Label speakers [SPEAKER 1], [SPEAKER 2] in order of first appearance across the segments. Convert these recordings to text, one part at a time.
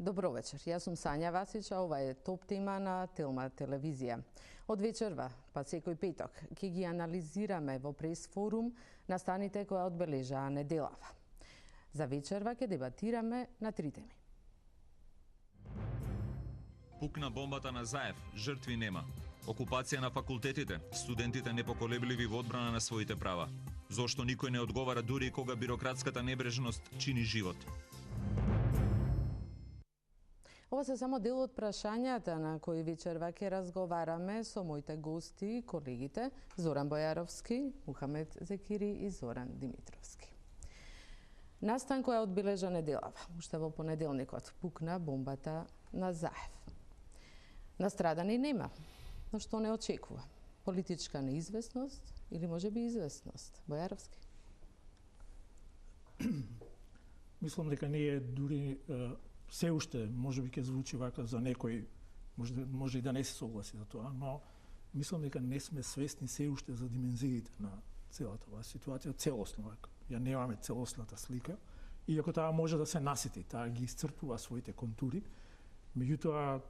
[SPEAKER 1] Добро вечер, јас сум Сања Васич, а ова е топ тема на Телма телевизија. Од вечерва, па секој петок, ќе ги анализираме во прес форум настаните кои одбележаа неделава. За вечерва ќе дебатираме на три теми.
[SPEAKER 2] Пукна бомбата на Заев, жртви нема. Окупација на факултетите, студентите непоколебливи во одбрана на своите права. Зошто никој не одговара дури и кога бирократската небрежност чини живот?
[SPEAKER 1] Ова се само дел од прашањата на кои вечерва ќе разговараме со моите гости и колегите Зоран Бојаровски, Мухамед Зекири и Зоран Димитровски. Настан која одбележа неделава, уште во понеделникот, пукна бомбата на Заев. Настрадани нема, но што не очекува? Политичка неизвестност или можеби известност? Бојаровски?
[SPEAKER 3] Мислам дека не е дури се уште, можеби ќе звучи вака за некој, може и да не се согласи за тоа, но мислам дека не сме свесни се уште за димензиите на целата оваа ситуација, целосно вака. Ја немаме целосната слика, иако таа може да се насети, таа ги исцрпува своите контури, меѓутоа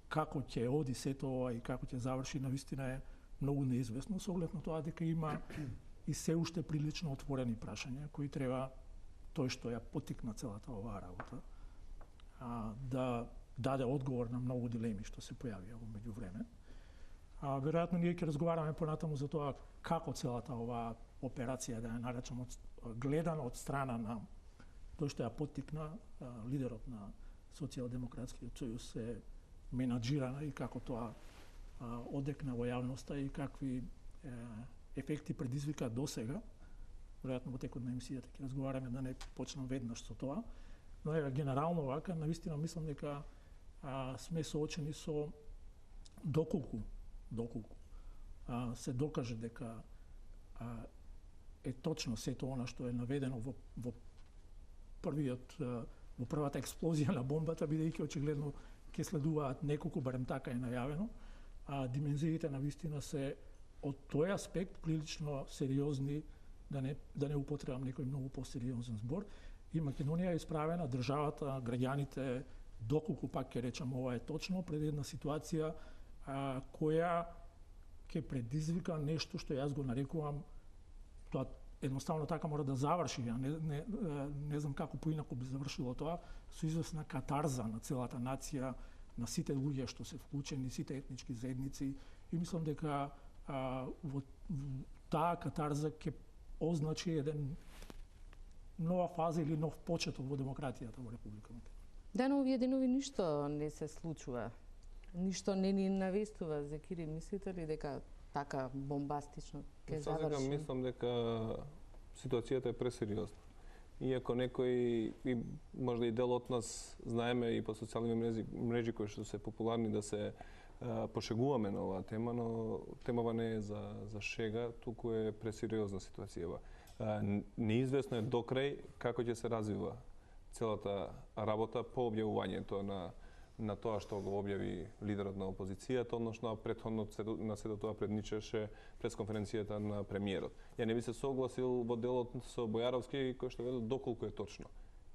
[SPEAKER 3] како ќе оди сето ова и како ќе заврши, навистина е многу неизвестно, со оглед на тоа дека има и се уште прилично отворени прашања кои треба тој што ја поттикна целата оваа работа да даде одговор на многу дилеми што се појавија во меѓувреме. Веројатно ние ќе разговараме понатаму за тоа како целата оваа операција, да ја наречам, гледана од страна на тој што ја поттикна лидерот на Социјалдемократскиот сојуз се менаџирана и како тоа одекна во јавноста и какви ефекти предизвика досега. Веројатно во текот на емисијата ќе разговараме, да не почнам веднаш со тоа, но е генерално вака, навистина мислам дека сме соочени со доколку се докаже дека е точно сето она што е наведено во првата експлозија на бомбата, бидејќи очигледно ќе следуваат неколку, барем така е најавено, димензиите навистина се од тој аспект прилично сериозни, да не употребам некој многу посериозен збор, и Македонија е исправена, државата, граѓаните, доколку пак ќе речам ова е точно, пред една ситуација која ќе предизвика нешто што јас го нарекувам, тоа едноставно така мора да заврши, не знам како поинаку би завршило тоа, со известна катарза на целата нација, на сите луѓе што се вклучени, сите етнички заедници, и мислам дека во таа катарза ќе означи еден нова фаза или нов почеток во демократијата во Република Македонија.
[SPEAKER 1] Да, но овие денови ништо не се случува. Ништо не ни навестува. Зекири, мислите ли дека така бомбастично ќе заврши?
[SPEAKER 4] Мислам дека ситуацијата е пресериозна. Иако некои, и можда и дел од нас знаеме и по социјални мрежи кои што се популарни да се пошегуваме на оваа тема, но темава не е за шега, туку е пресериозна ситуацијава. Неизвестно е докрај како ќе се развива целата работа по објавувањето на тоа што го објави лидерот на опозицијата, односно претходно на сето тоа предничаше пресконференцијата на премиерот. Ја не би се согласил во делот со Бојаровски кој што велел доколку е точно.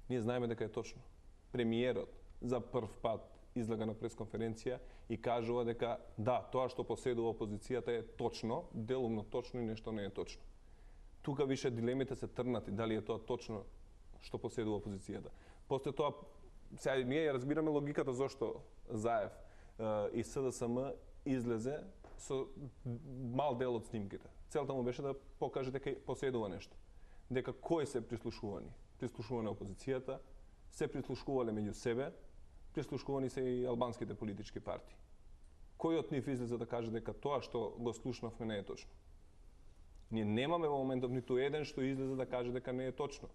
[SPEAKER 4] Ние знаеме дека е точно. Премиерот за прв пат излега на пресконференција и кажува дека да, тоа што поседува опозицијата е точно, делумно точно и нешто не е точно. Тука више дилемите се трнати, дали е тоа точно што поседува опозицијата. После тоа, сега ние ја разбираме логиката зошто Заев и СДСМ излезе со мал дел од снимките. Целта му беше да покаже дека поседува нешто. Дека кои се прислушувани? Прислушувана опозицијата, се прислушувале меѓу себе, прислушувани се и албанските политички партии. Кој од нив излезе да каже дека тоа што го слушнавме не е точно? Ние немаме во моментов ниту еден што излезе да каже дека не е точно.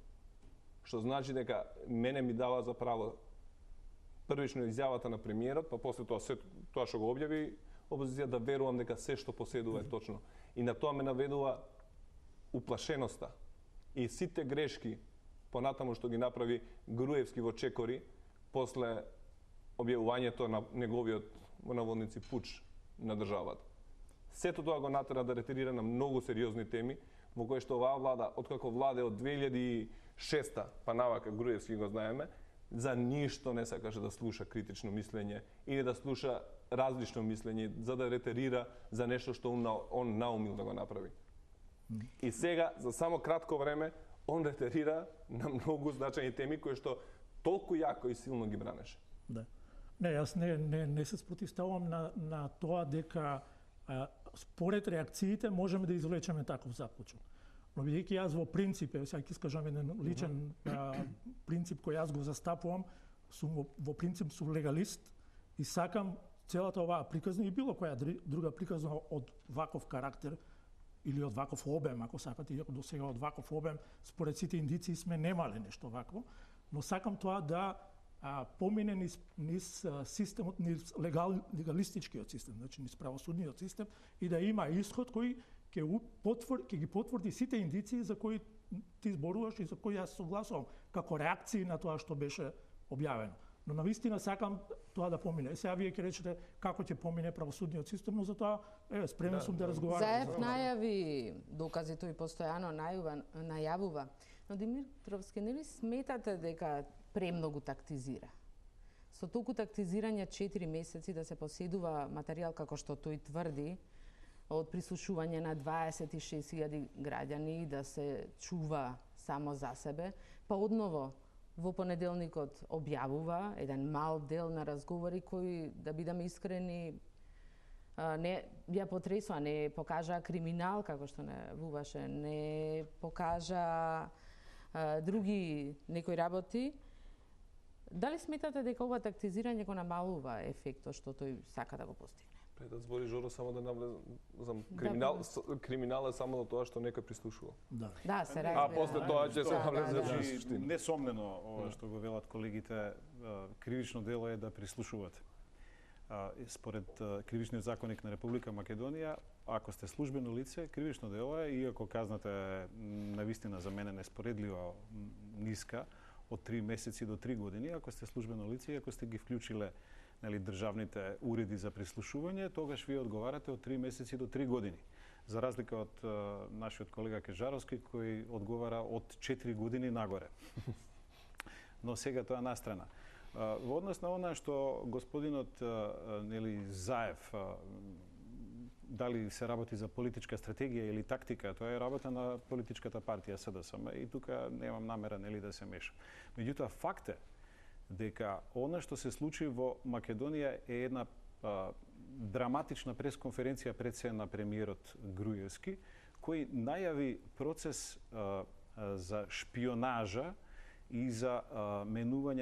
[SPEAKER 4] Што значи дека мене ми дава за право првично изјавата на премиерот, па после тоа тоа што го објави опозиција да верувам дека се што поседува е точно. И на тоа ме наведува уплашеноста и сите грешки понатаму што ги направи Груевски во Чекори после објавувањето на неговиот во наводници пуч на државата. Сето тоа го натера да ретирира на многу сериозни теми, во кои што оваа влада, откако владе од 2006 па навака Груевски го знаеме, за ништо не сакаше да слуша критично мислење или да слуша различно мислење, за да ретерира за нешто што он наумил да го направи. И сега, за само кратко време, он ретерира на многу значајни теми кои што толку јако и силно ги бранеше.
[SPEAKER 3] Да. Не, јас не се спротивставувам на тоа дека според реакциите можеме да извлечеме таков заклучок. Но бидејќи јас во принцип, сега ќе искажам еден личен принцип кој јас го застапувам, сум во принцип сум легалист и сакам целата оваа приказна и било која друга приказна од ваков карактер или од ваков обем, ако сакате, иако до сега од ваков обем, според сите индиции сме немале нешто вакво, но сакам тоа да помине низ системот, низ легалистичкиот систем, значи низ правосудниот систем и да има исход кој ќе ги потврди сите индиции за кои ти зборуваш и за кои јас согласувам како реакции на тоа што беше објавено. Но навистина сакам тоа да помине. Сега вие ќе речете како ќе помине правосудниот систем, но за тоа спремен сум да разговарам.
[SPEAKER 1] Заев најави докази, тој постојано најавува. Но Димитровски, нели сметате дека премногу тактизира? Со толку тактизирање 4 месеци да се поседува материјал како што тој тврди, од прислушување на 26.000 граѓани да се чува само за себе, па одново во понеделникот објавува еден мал дел на разговори кои, да бидеме искрени, не ја потресува, не покажа криминал, како што не вуваше, не покажа други некои работи. Дали сметате дека ова тактизирање го намалува ефектот што тој сака да го постигне?
[SPEAKER 4] Пред да збори Жоро, само да навлезам. Криминал е само тоа што некој прислушува.
[SPEAKER 1] Да, се разбира.
[SPEAKER 4] А после тоа ќе се навлезе во суштина.
[SPEAKER 5] Несомнено, ова што го велат колегите, кривично дело е да прислушувате. Според кривичниот законник на Република Македонија, ако сте службено лице, кривично дело е, иако казната е навистина за мене неспоредливо ниска, од 3 месеци до 3 години, ако сте службено лице и ако сте ги вклучиле државните уреди за прислушување, тогаш вие одговарате од 3 месеци до 3 години. За разлика од нашиот колега Кежаровски, кој одговара од 4 години нагоре. Но сега тоа настрана. Во однос на она што господинот Заев, дали се работи за политичка стратегија или тактика, тоа е работа на политичката партија СДСМ и тука немам намера да се мешам. Меѓутоа, факт е дека она што се случи во Македонија е една драматична пресконференција пред се на премиерот Груевски, кој најави процес за шпионажа и за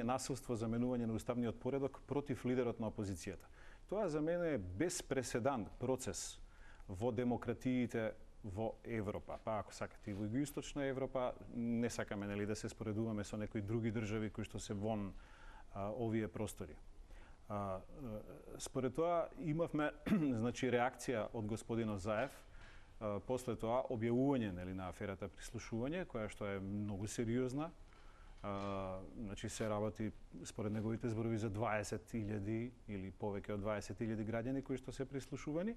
[SPEAKER 5] насилство за менување на уставниот поредок против лидерот на опозицијата. Тоа за мене е безпреседан процес во демократиите во Европа. Па ако сакате и во Југоисточна Европа, не сакаме да се споредуваме со некои други држави кои што се вон овие простори. Според тоа имавме значи реакција од господинот Заев, после тоа објавување на аферата прислушување, која што е многу сериозна. Значи се работи според неговите зборови за 20.000 или повеќе од 20.000 граѓани кои што се прислушувани,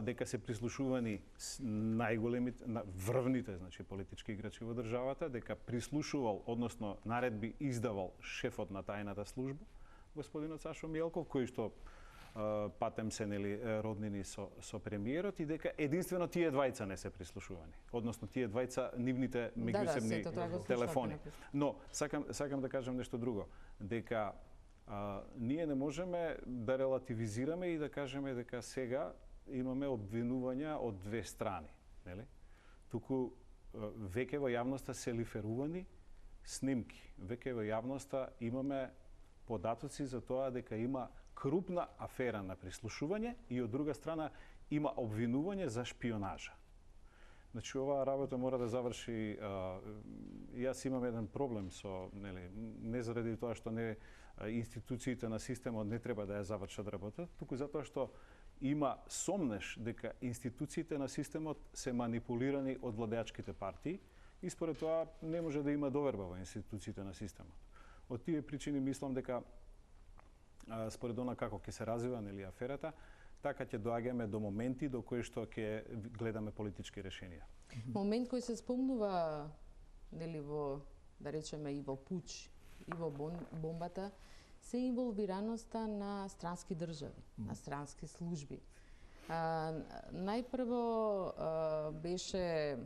[SPEAKER 5] дека се прислушувани најголемите, врвните, значи политички играчи во државата, дека прислушувал, односно наредби издавал шефот на тајната служба, господинот Сашо Мијалков, кој што патем се роднини со премиерот и дека единствено тие двајца не се прислушувани. Односно тие двајца нивните меѓусебни телефони. Но сакам да кажам нешто друго, дека ние не можеме да релативизираме и да кажеме дека сега имаме обвинувања од две страни, нели? Туку веќе во јавноста се лиферувани снимки. Веќе во јавноста имаме податоци за тоа дека има крупна афера на прислушување и од друга страна има обвинување за шпионажа. Значи оваа работа мора да заврши. Јас имам еден проблем со, не заради тоа што институциите на системот не треба да ја завршат работа, туку затоа што има сомнеш дека институциите на системот се манипулирани од владеачките партии и според тоа не може да има доверба во институциите на системот. Од тие причини мислам дека според она како ќе се развива аферата, така ќе доаѓаме до моменти до кои што ќе гледаме политички решенија.
[SPEAKER 1] Момент кој се спомнува во, да речеме, и во пуч и во бомбата се инволвираноста на странски држави, на странски служби. Најпрво беше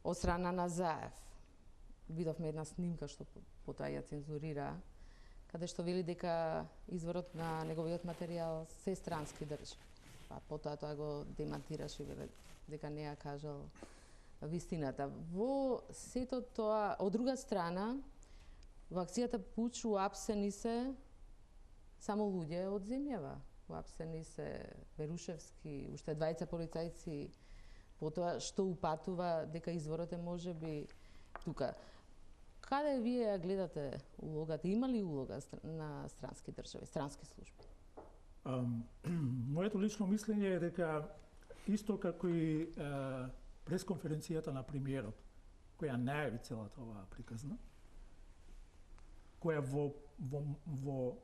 [SPEAKER 1] од страна на Заев. Видовме една снимка што потоа ја цензурира, каде што вели дека изворот на неговиот материјал се странски држави. А потоа тоа го демантираше, дека не ја кажал вистината. Во сето тоа, од друга страна, во акцијата Пуч уапсени се само луѓе од земјава. Уапсени се Верушевски, уште двајца полицајци, потоа што упатува дека изворот е можеби тука. Каде вие ја гледате улогата? Има ли улога на странски држави, странски служби?
[SPEAKER 3] Моето лично мислење е дека исто како и пресконференцијата на премиерот, која најави целата оваа приказна, која во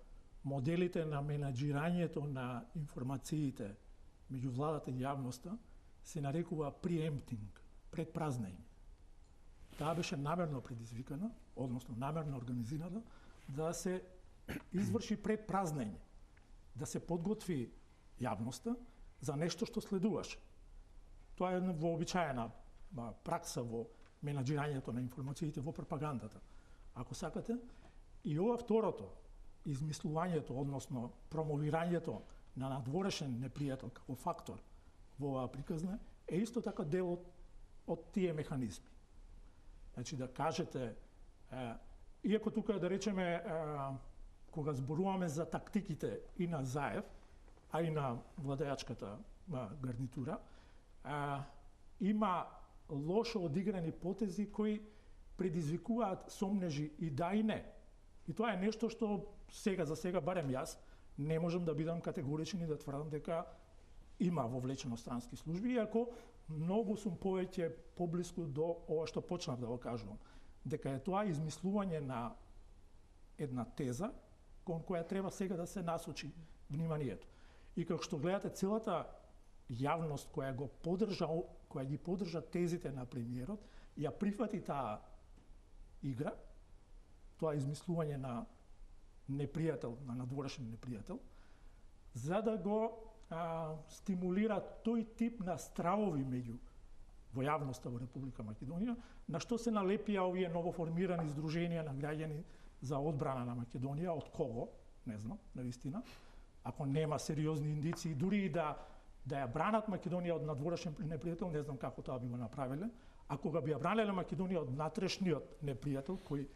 [SPEAKER 3] моделите на менаџирањето на информациите меѓу владата и јавноста се нарекува преемптинг, предпразнење. Таа беше намерно предизвикана, односно намерно организирана, да се изврши предпразнење, да се подготви јавноста за нешто што следуваше. Тоа е вообичаена пракса во менаџирањето на информациите, во пропагандата. Ако сакате, и ова второто, измислувањето, односно промовирањето на надворешен непријател како фактор во оваа приказна, е исто така дел од тие механизми. Значи да кажете, иако тука да речеме, кога зборуваме за тактиките и на Заев, а и на владеачката гарнитура, има лошо одиграни потези кои предизвикуваат сомнежи и да и не. И тоа е нешто што сега за сега, барем јас, не можам да бидам категоричен и да тврдам дека има вовлечено странски служби, иако многу сум повеќе поблиску до ова што почнав да го кажувам, дека е тоа измислување на една теза кон која треба сега да се насочи вниманието. И како што гледате, целата јавност која го поддржа, која ги поддржа тезите на премиерот, ја прифати таа игра, тоа измислување на непријател, на надворешен непријател, за да го стимулира тој тип на стравови меѓу во јавноста во Република Македонија, на што се налепија овие новоформирани здруженија на граѓани за одбрана на Македонија, од кого, не знам, навистина, ако нема сериозни индиции, дури и да ја бранат Македонија од надворешен непријател, не знам како тоа би го направиле, ако би ја бранеле Македонија од внатрешниот непријател, кој,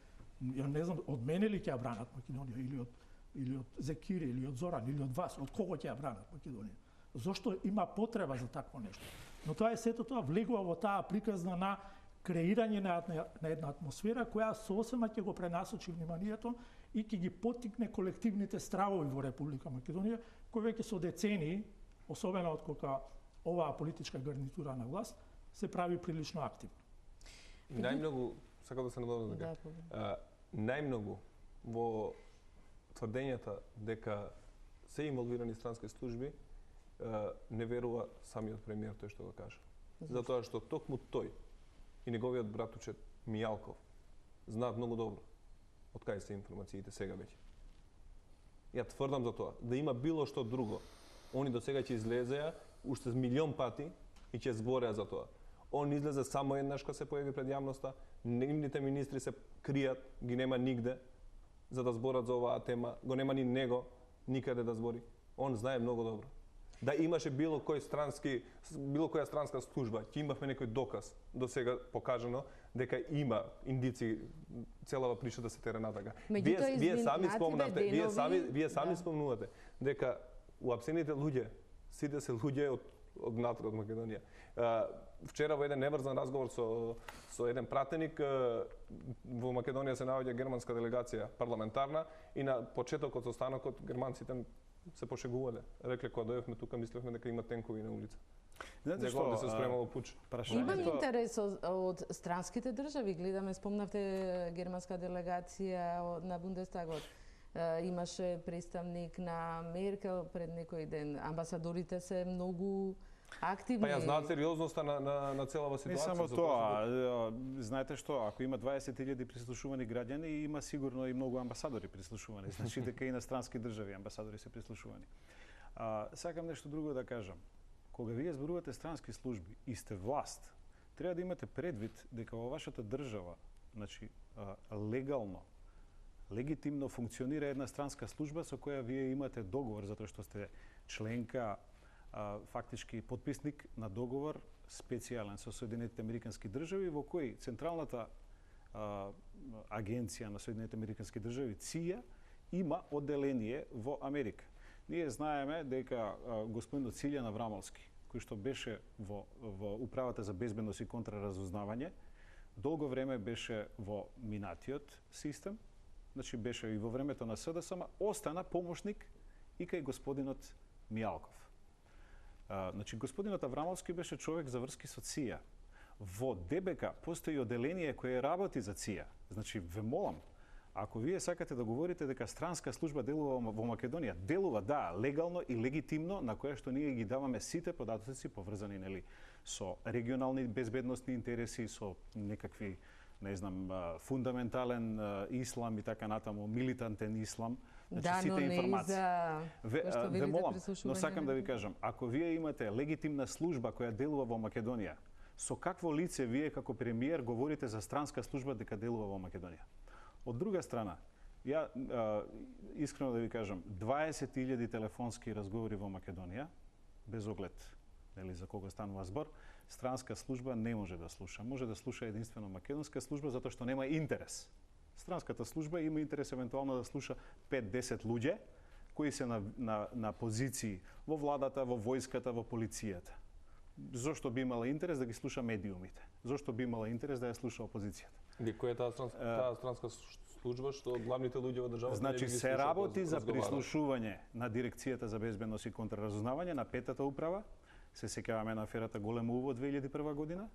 [SPEAKER 3] ја не знам, од мене ли ќе ја бранат Македонија, или од Зекири, или од Зоран, или од вас, од кого ќе ја бранат Македонија? Зошто има потреба за такво нешто? Но тоа е сето тоа влегува во таа приказна на креирање на една атмосфера која сосема ќе го пренасочи вниманието и ќе ги поттикне колективните стравови во Република Македонија, кои веќе со децении, особено откога оваа политичка гарнитура на власт, се прави прилично активно.
[SPEAKER 4] Најмногу, сакам да се надоврзам дека, најмногу во тврдењата дека се инволвирани странски служби, не верува самиот премиер тој што го кажа. Затоа што токму тој и неговиот братучет Мијалков знаат многу добро од кај се информациите сега веќе. Ја тврдам за тоа, да има било што друго, они до сега ќе излезеа уште милион пати и ќе збореа за тоа. Он излезе само еднаш кога се појави пред јавноста, нивните министри се кријат, ги нема нигде за да зборат за оваа тема, го нема ни него никаде да збори. Он знае многу добро. Да имаше било која странска служба, ќе имавме некој доказ до сега покажано дека има индици целава прича да се тера натака. Вие сами спомнувате дека уапсените луѓе сите се луѓе од внатре од Македонија. Вчера во еден неврзан разговор со еден пратеник во Македонија се наоѓа германска делегација парламентарна и на почетокот со станокот германците се пошегувале. Рекле кога дојавме тука мислевме дека има тенкови на улица.
[SPEAKER 5] Знаете што
[SPEAKER 4] се спремало пуч.
[SPEAKER 1] Имам интерес од странските држави. Гледаме, спомнавте германска делегација на Бундестагот. Имаше представник на Меркел пред некој ден. Амбасадорите се многу активни.
[SPEAKER 4] Па ја знаат сериозноста на целава ситуација.
[SPEAKER 5] Не само тоа, знаете што, ако има 20.000 прислушувани граѓани, има сигурно и многу амбасадори прислушувани, значи дека и инострански држави амбасадори се прислушувани. Сакам нешто друго да кажам. Кога вие зборувате странски служби и сте власт, треба да имате предвид дека во вашата држава, значи легално, легитимно функционира една странска служба со која вие имате договор затоа што сте членка, фактички подписник на договор специјален со Соединетите Американски држави, во кој Централната агенција на Соединетите Американски држави, ЦИА, има одделение во Америка. Ние знаеме дека господинот Цилјан Аврамовски, кој што беше во Управата за безбедност и контраразузнавање, долго време беше во минатиот систем, значи беше и во времето на СДСМ, остана помошник и кај господинот Мијалков. Значи, господинот Аврамовски беше човек за врски со ЦИА. Во ДБК постои одделение кое работи за ЦИА. Значи, ве молам, ако вие сакате да говорите дека странска служба делува во Македонија, делува, да, легално и легитимно, на која што ние ги даваме сите податоци поврзани, нели, со регионални безбедносни интереси, со некакви, не знам, фундаментален ислам и така натаму, милитантен ислам. Значи,
[SPEAKER 1] да, но не и за...
[SPEAKER 4] Ве молам, но сакам да ви кажам, ако вие имате легитимна служба која делува во Македонија, со какво лице вие како премиер говорите за странска служба дека делува во Македонија? Од друга страна, ја искрено да ви кажам, 20.000 телефонски разговори во Македонија, без оглед нели за кого станува збор, странска служба не може да слуша. Може да слуша единствено македонска служба затоа што нема интерес. Странската служба има интерес евентуално да слуша 5-10 луѓе кои се на позиции во владата, во војската, во полицијата. Зошто би имала интерес да ги слуша медиумите? Зошто би имала интерес да ја слуша опозицијата? Која е таа странска служба што главните луѓе во државата
[SPEAKER 5] значи се работи за прислушување на Дирекцијата за безбедност и контраразузнавање на петата управа. Се сеќаваме на аферата Голем УВО 2001 година.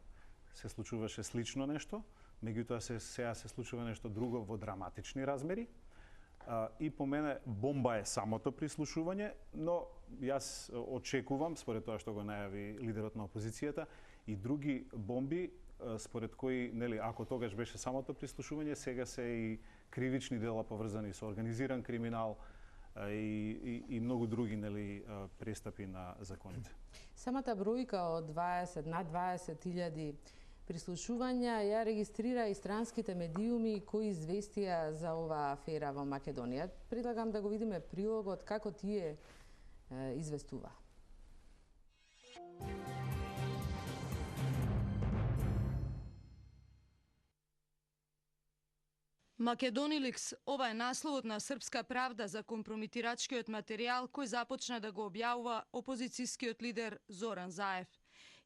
[SPEAKER 5] Се случуваше слично нешто. Меѓутоа сега се случува нешто друго во драматични размери. И по мене бомба е самото прислушување, но јас очекувам, според тоа што го најави лидерот на опозицијата, и други бомби, според кои, нели, ако тогаш беше самото прислушување, сега се и кривични дела поврзани со организиран криминал и многу други, нели, престапи на законите.
[SPEAKER 1] Самата бројка од над 20.000 прислушувања ја регистрира и странските медиуми кои известија за оваа афера во Македонија. Предлагам да го видиме прилогот како тие известува.
[SPEAKER 6] Македониликс, ова е насловот на Српска правда за компрометирачкиот материјал кој започна да го објавува опозицијскиот лидер Зоран Заев.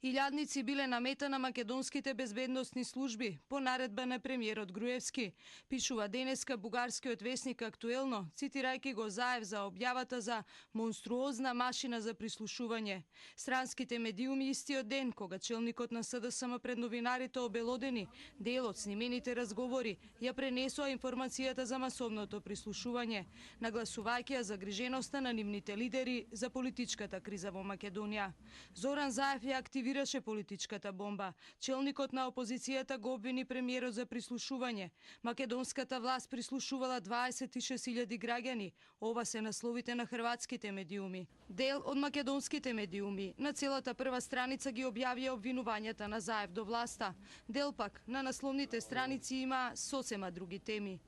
[SPEAKER 6] Илјадници биле на мета на македонските безбедносни служби по наредба на премиерот Груевски, пишува денеска бугарскиот весник Актуелно, цитирајќи го Заев за објавата за монструозна машина за прислушување. Странските медиуми истиот ден, кога челникот на СДСМ пред новинарите обелодени, дел од снимените разговори ја пренесоа информацијата за масовното прислушување, нагласувајќи ја загриженоста на нивните лидери за политичката криза во Македонија. Зоран Заев ја активираше политичката бомба. Челникот на опозицијата го обвини премиерот за прислушување. Македонската власт прислушувала 26.000 граѓани. Ова се насловите на хрватските медиуми. Дел од македонските медиуми на целата прва страница ги објавија обвинувањата на Заев до власта. Дел пак на насловните страници има сосема други теми.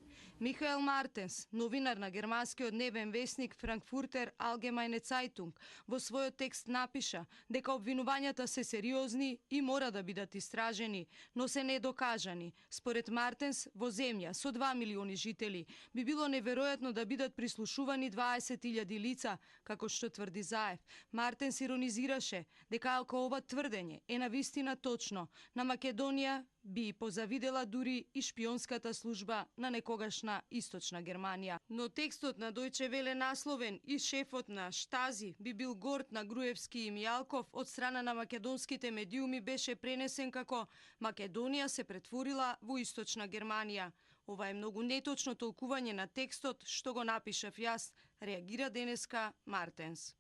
[SPEAKER 6] Михаел Мартенс, новинар на германскиот дневен весник Frankfurter Allgemeine Zeitung, во својот текст напиша дека обвинувањата се сериозни и мора да бидат истражени, но се недокажани. Според Мартенс, во земја со 2 милиони жители би било неверојатно да бидат прислушувани 20.000 лица, како што тврди Заев. Мартенс иронизираше дека ако ова тврдење е навистина точно, на Македонија би позавидела дури и шпионската служба на некогашна Источна Германија. Но текстот на Дојче Веле насловен и шефот на Штази би бил горд на Груевски и Мијалков од страна на македонските медиуми беше пренесен како Македонија се претворила во Источна Германија. Ова е многу неточно толкување на текстот што го напишав јас, реагира денеска Мартенс.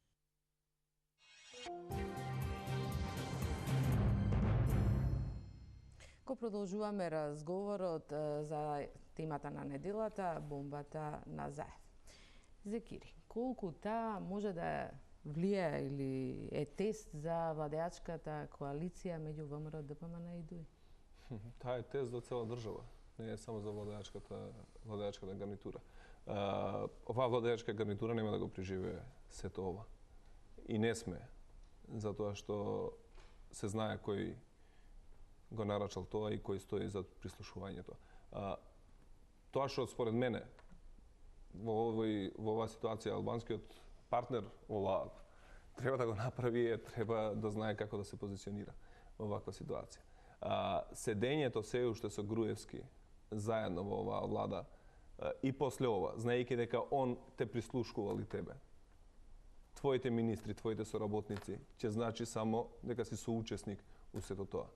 [SPEAKER 1] Ако продолжуваме разговорот за темата на неделата, бомбата на Заев. Зекири, колку таа може да влијае или е тест за владеачката коалиција меѓу ВМРО, ДПМН и ДУИ?
[SPEAKER 4] Таа е тест за цела држава, не е само за владеачката гарнитура. Оваа владеачка гарнитура нема да го преживее сето ова. И не сме, затоа што се знае кој го нарачал тоа и кој стои за прислушувањето. Тоа што според мене во оваа ситуација албанскиот партнер треба да го направи, треба да знае како да се позиционира во оваква ситуација. Седењето се уште со Груевски заедно во оваа влада и после ова, знаејќи дека он те прислушкувал и тебе, твоите министри, твоите соработници, ќе значи само дека си соучесник у сето тоа.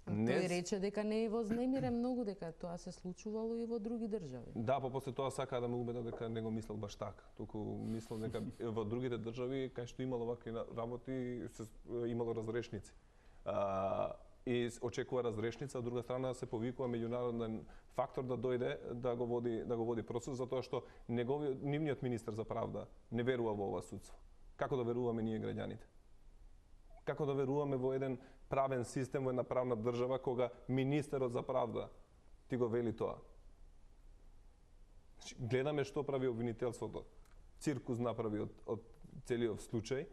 [SPEAKER 1] Тој рече дека не е вознемирен многу, дека тоа се случувало и во други држави.
[SPEAKER 4] Да, после тоа сака да ме убеда дека не го мислел баш така. Туку мислел дека во другите држави кај што имало вакви работи имало разрешници. И очекува разрешница, од друга страна се повикува меѓународен фактор да дојде да го води процес, затоа што нивниот министер за правда не верува во ова судство. Како да веруваме ние граѓаните? Како да веруваме во еден правен систем, во една правна држава, кога министерот за правда ти го вели тоа? Гледаме што прави обвинителството. Циркус направи од целиот случај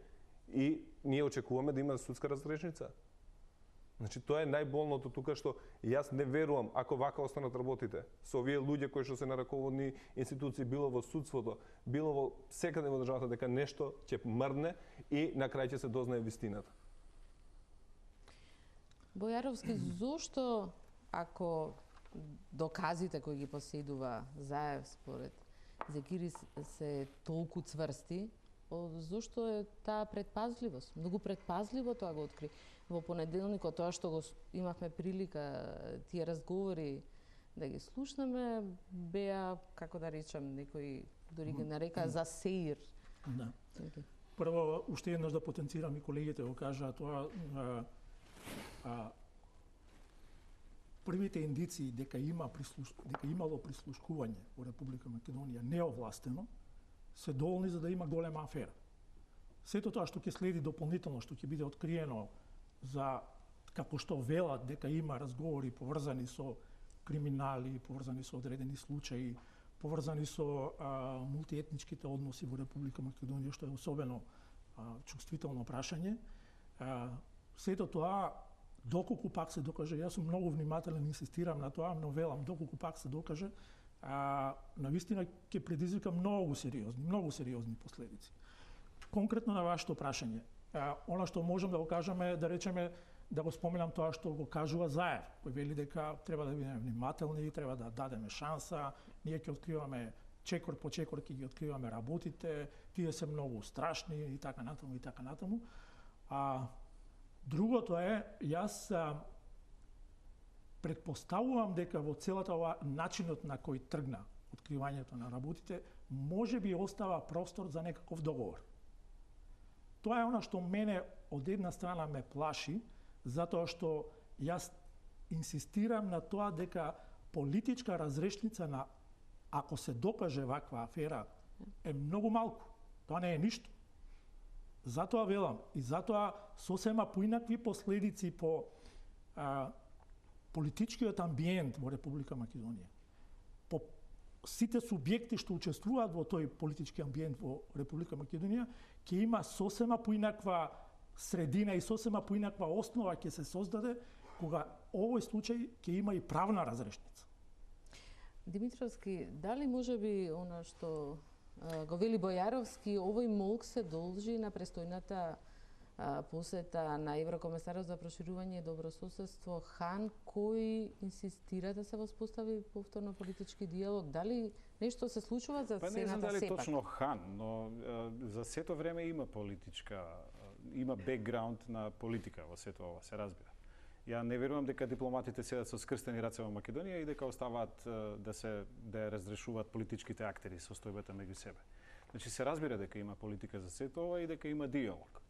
[SPEAKER 4] и ние очекуваме да има судска разрешница. Значи, тоа е најболното тука, што јас не верувам, ако вака останат работите, со овие луѓе кои што се на раководни институции, било во судството, било во секаде во државата, дека нешто ќе мрдне и на крај ќе се дознае вистината.
[SPEAKER 1] Бојаровски, зошто ако доказите кои ги поседува Заев според Зекири се толку цврсти, зошто е таа предпазливост? Многу предпазливо тоа го откри. Во понеделникот, тоа што го имавме прилика тие разговори да ги слушнеме, беа, како да речем, некои дури ги нарека за сеир.
[SPEAKER 3] Да. Прво, уште еднаш да потенцирам и колегите го кажаа тоа, првите индиции дека имало прислушкување во Република Македонија неовластено се доволни за да има голема афера. Сето тоа што ќе следи дополнително, што ќе биде откриено за, како што велат, дека има разговори поврзани со криминали, поврзани со одредени случаи, поврзани со мултиетничките односи во Република Македонија, што е особено чувствително прашање. Сето тоа, доколку пак се докаже, јас сум многу внимателен, инсистирам на тоа, но велам, доколку пак се докаже, навистина ќе предизвика многу сериозни последици. Конкретно на вашето прашање, она што можам да го кажеме, да речеме, да го споменам тоа што го кажува Заев, кој вели дека треба да бидеме внимателни, треба да дадеме шанса, ние ќе откриваме чекор по чекор, ќе ги откриваме работите, тие се многу страшни и така натаму и така натаму. Другото е, јас предпоставувам дека во целата ова начинот на кој тргна откривањето на работите, може би остава простор за некаков договор. Тоа е она што мене од една страна ме плаши, затоа што јас инсистирам на тоа дека политичка разрешница на, ако се докаже ваква афера, е многу малку. Тоа не е ништо. Затоа велам и затоа сосема поинакви последици по политичкиот амбиент во Република Македонија. По сите субјекти што учествуваат во тој политички амбиент во Република Македонија, ќе има сосема поинаква средина и сосема поинаква основа ќе се создаде кога овој случај ќе има и правна разрешница.
[SPEAKER 1] Димитровски, дали може би она што го вели Бојаровски, овој молк се должи на престојната посета на еврокомесарот за проширување и добрососедство Хан, кој инсистира да се воспостави повторно политички диалог. Дали нешто се случува за сената сепак?
[SPEAKER 5] Не знам дали точно Хан, но за сето време има има бекграунд на политика во сето ова, се разбира. Ја не верувам дека дипломатите седат со скрстени раце во Македонија и дека оставаат да ја разрешуваат политичките актери состојбата меѓу себе. Значи се разбира дека има политика за сето ова и дека има диалог.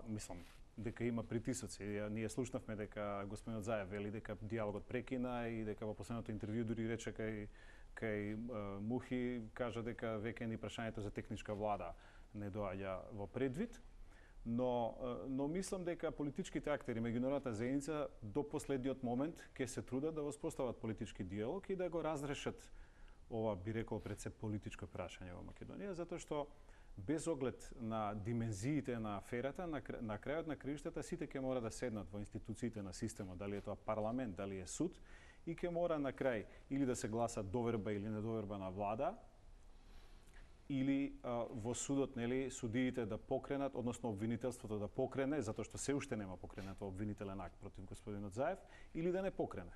[SPEAKER 5] Мислам, дека има притисоци. Ние слушнавме дека господинот Заев вели дека диалогот прекина и дека во последното интервју дури рече кај Мухи, кажа дека веќе ни прашањето за техничка влада не доаѓа во предвид. Но мислам дека политичките актери, меѓународната заедница до последниот момент ќе се трудат да воспостават политички диалог и да го разрешат ова, би рекол, пред се политичко прашање во Македонија, затоа што без оглед на димензиите на аферата, на крајот на краиштата сите ќе мора да седнат во институциите на системот, дали е тоа парламент, дали е суд, и ќе мора на крај или да се гласа доверба или недоверба на влада, или во судот, нели, судиите да покренат, односно обвинителството да покрене, затоа што се уште нема покренат обвинителен акт против господинот Заев, или да не покрене.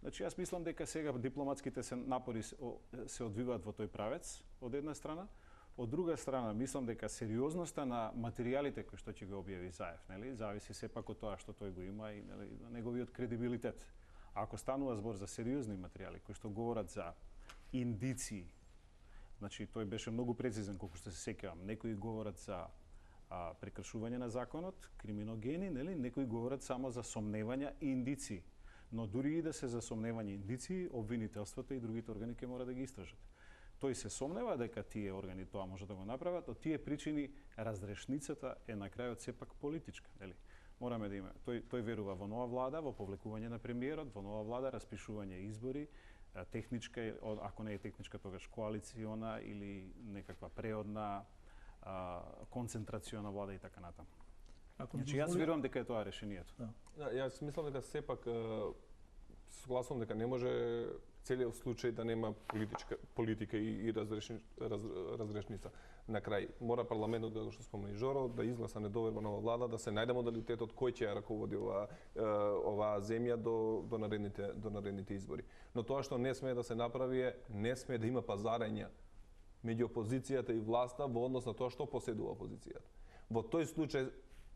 [SPEAKER 5] Значи, јас мислам дека сега дипломатските напори се одвиваат во тој правец, од една страна. Од друга страна, мислам дека сериозноста на материјалите кои што ќе го објави Заев, нели, зависи сепак од тоа што тој го има и, нели, на неговиот кредибилитет. Ако станува збор за сериозни материјали кои што говорат за индиции, значи тој беше многу прецизен колку што се сеќавам, некои говорат за прекршување на законот, криминогени, нели, некои говорат само за сомневања и индиции. Но дури и да се за сомневање индиции, обвинителството и другите органи ќе мора да ги истражат. Тој се сомнева дека тие органи тоа може да го направат, од тие причини разрешницата е на крајот сепак политичка, нели? Мораме да има. Тој верува во нова влада, во повлекување на премиерот, во нова влада, распишување избори, техничка, ако не е техничка, тогаш коалициона или некаква преодна концентрациона влада и така натаму. Значи, јас верувам дека е тоа решението.
[SPEAKER 4] Да, јас мислам дека сепак согласувам дека не може целиот случај да нема политика и разрешница. На крај мора парламентот, како што спомна и Жоро, да изгласа недоверба нова влада, да се најде модалитетот кој ќе ја раководи оваа земја до наредните избори. Но тоа што не смее да се направи е, не смее да има пазарења меѓу опозицијата и власта во однос на тоа што поседува опозицијата. Во тој случај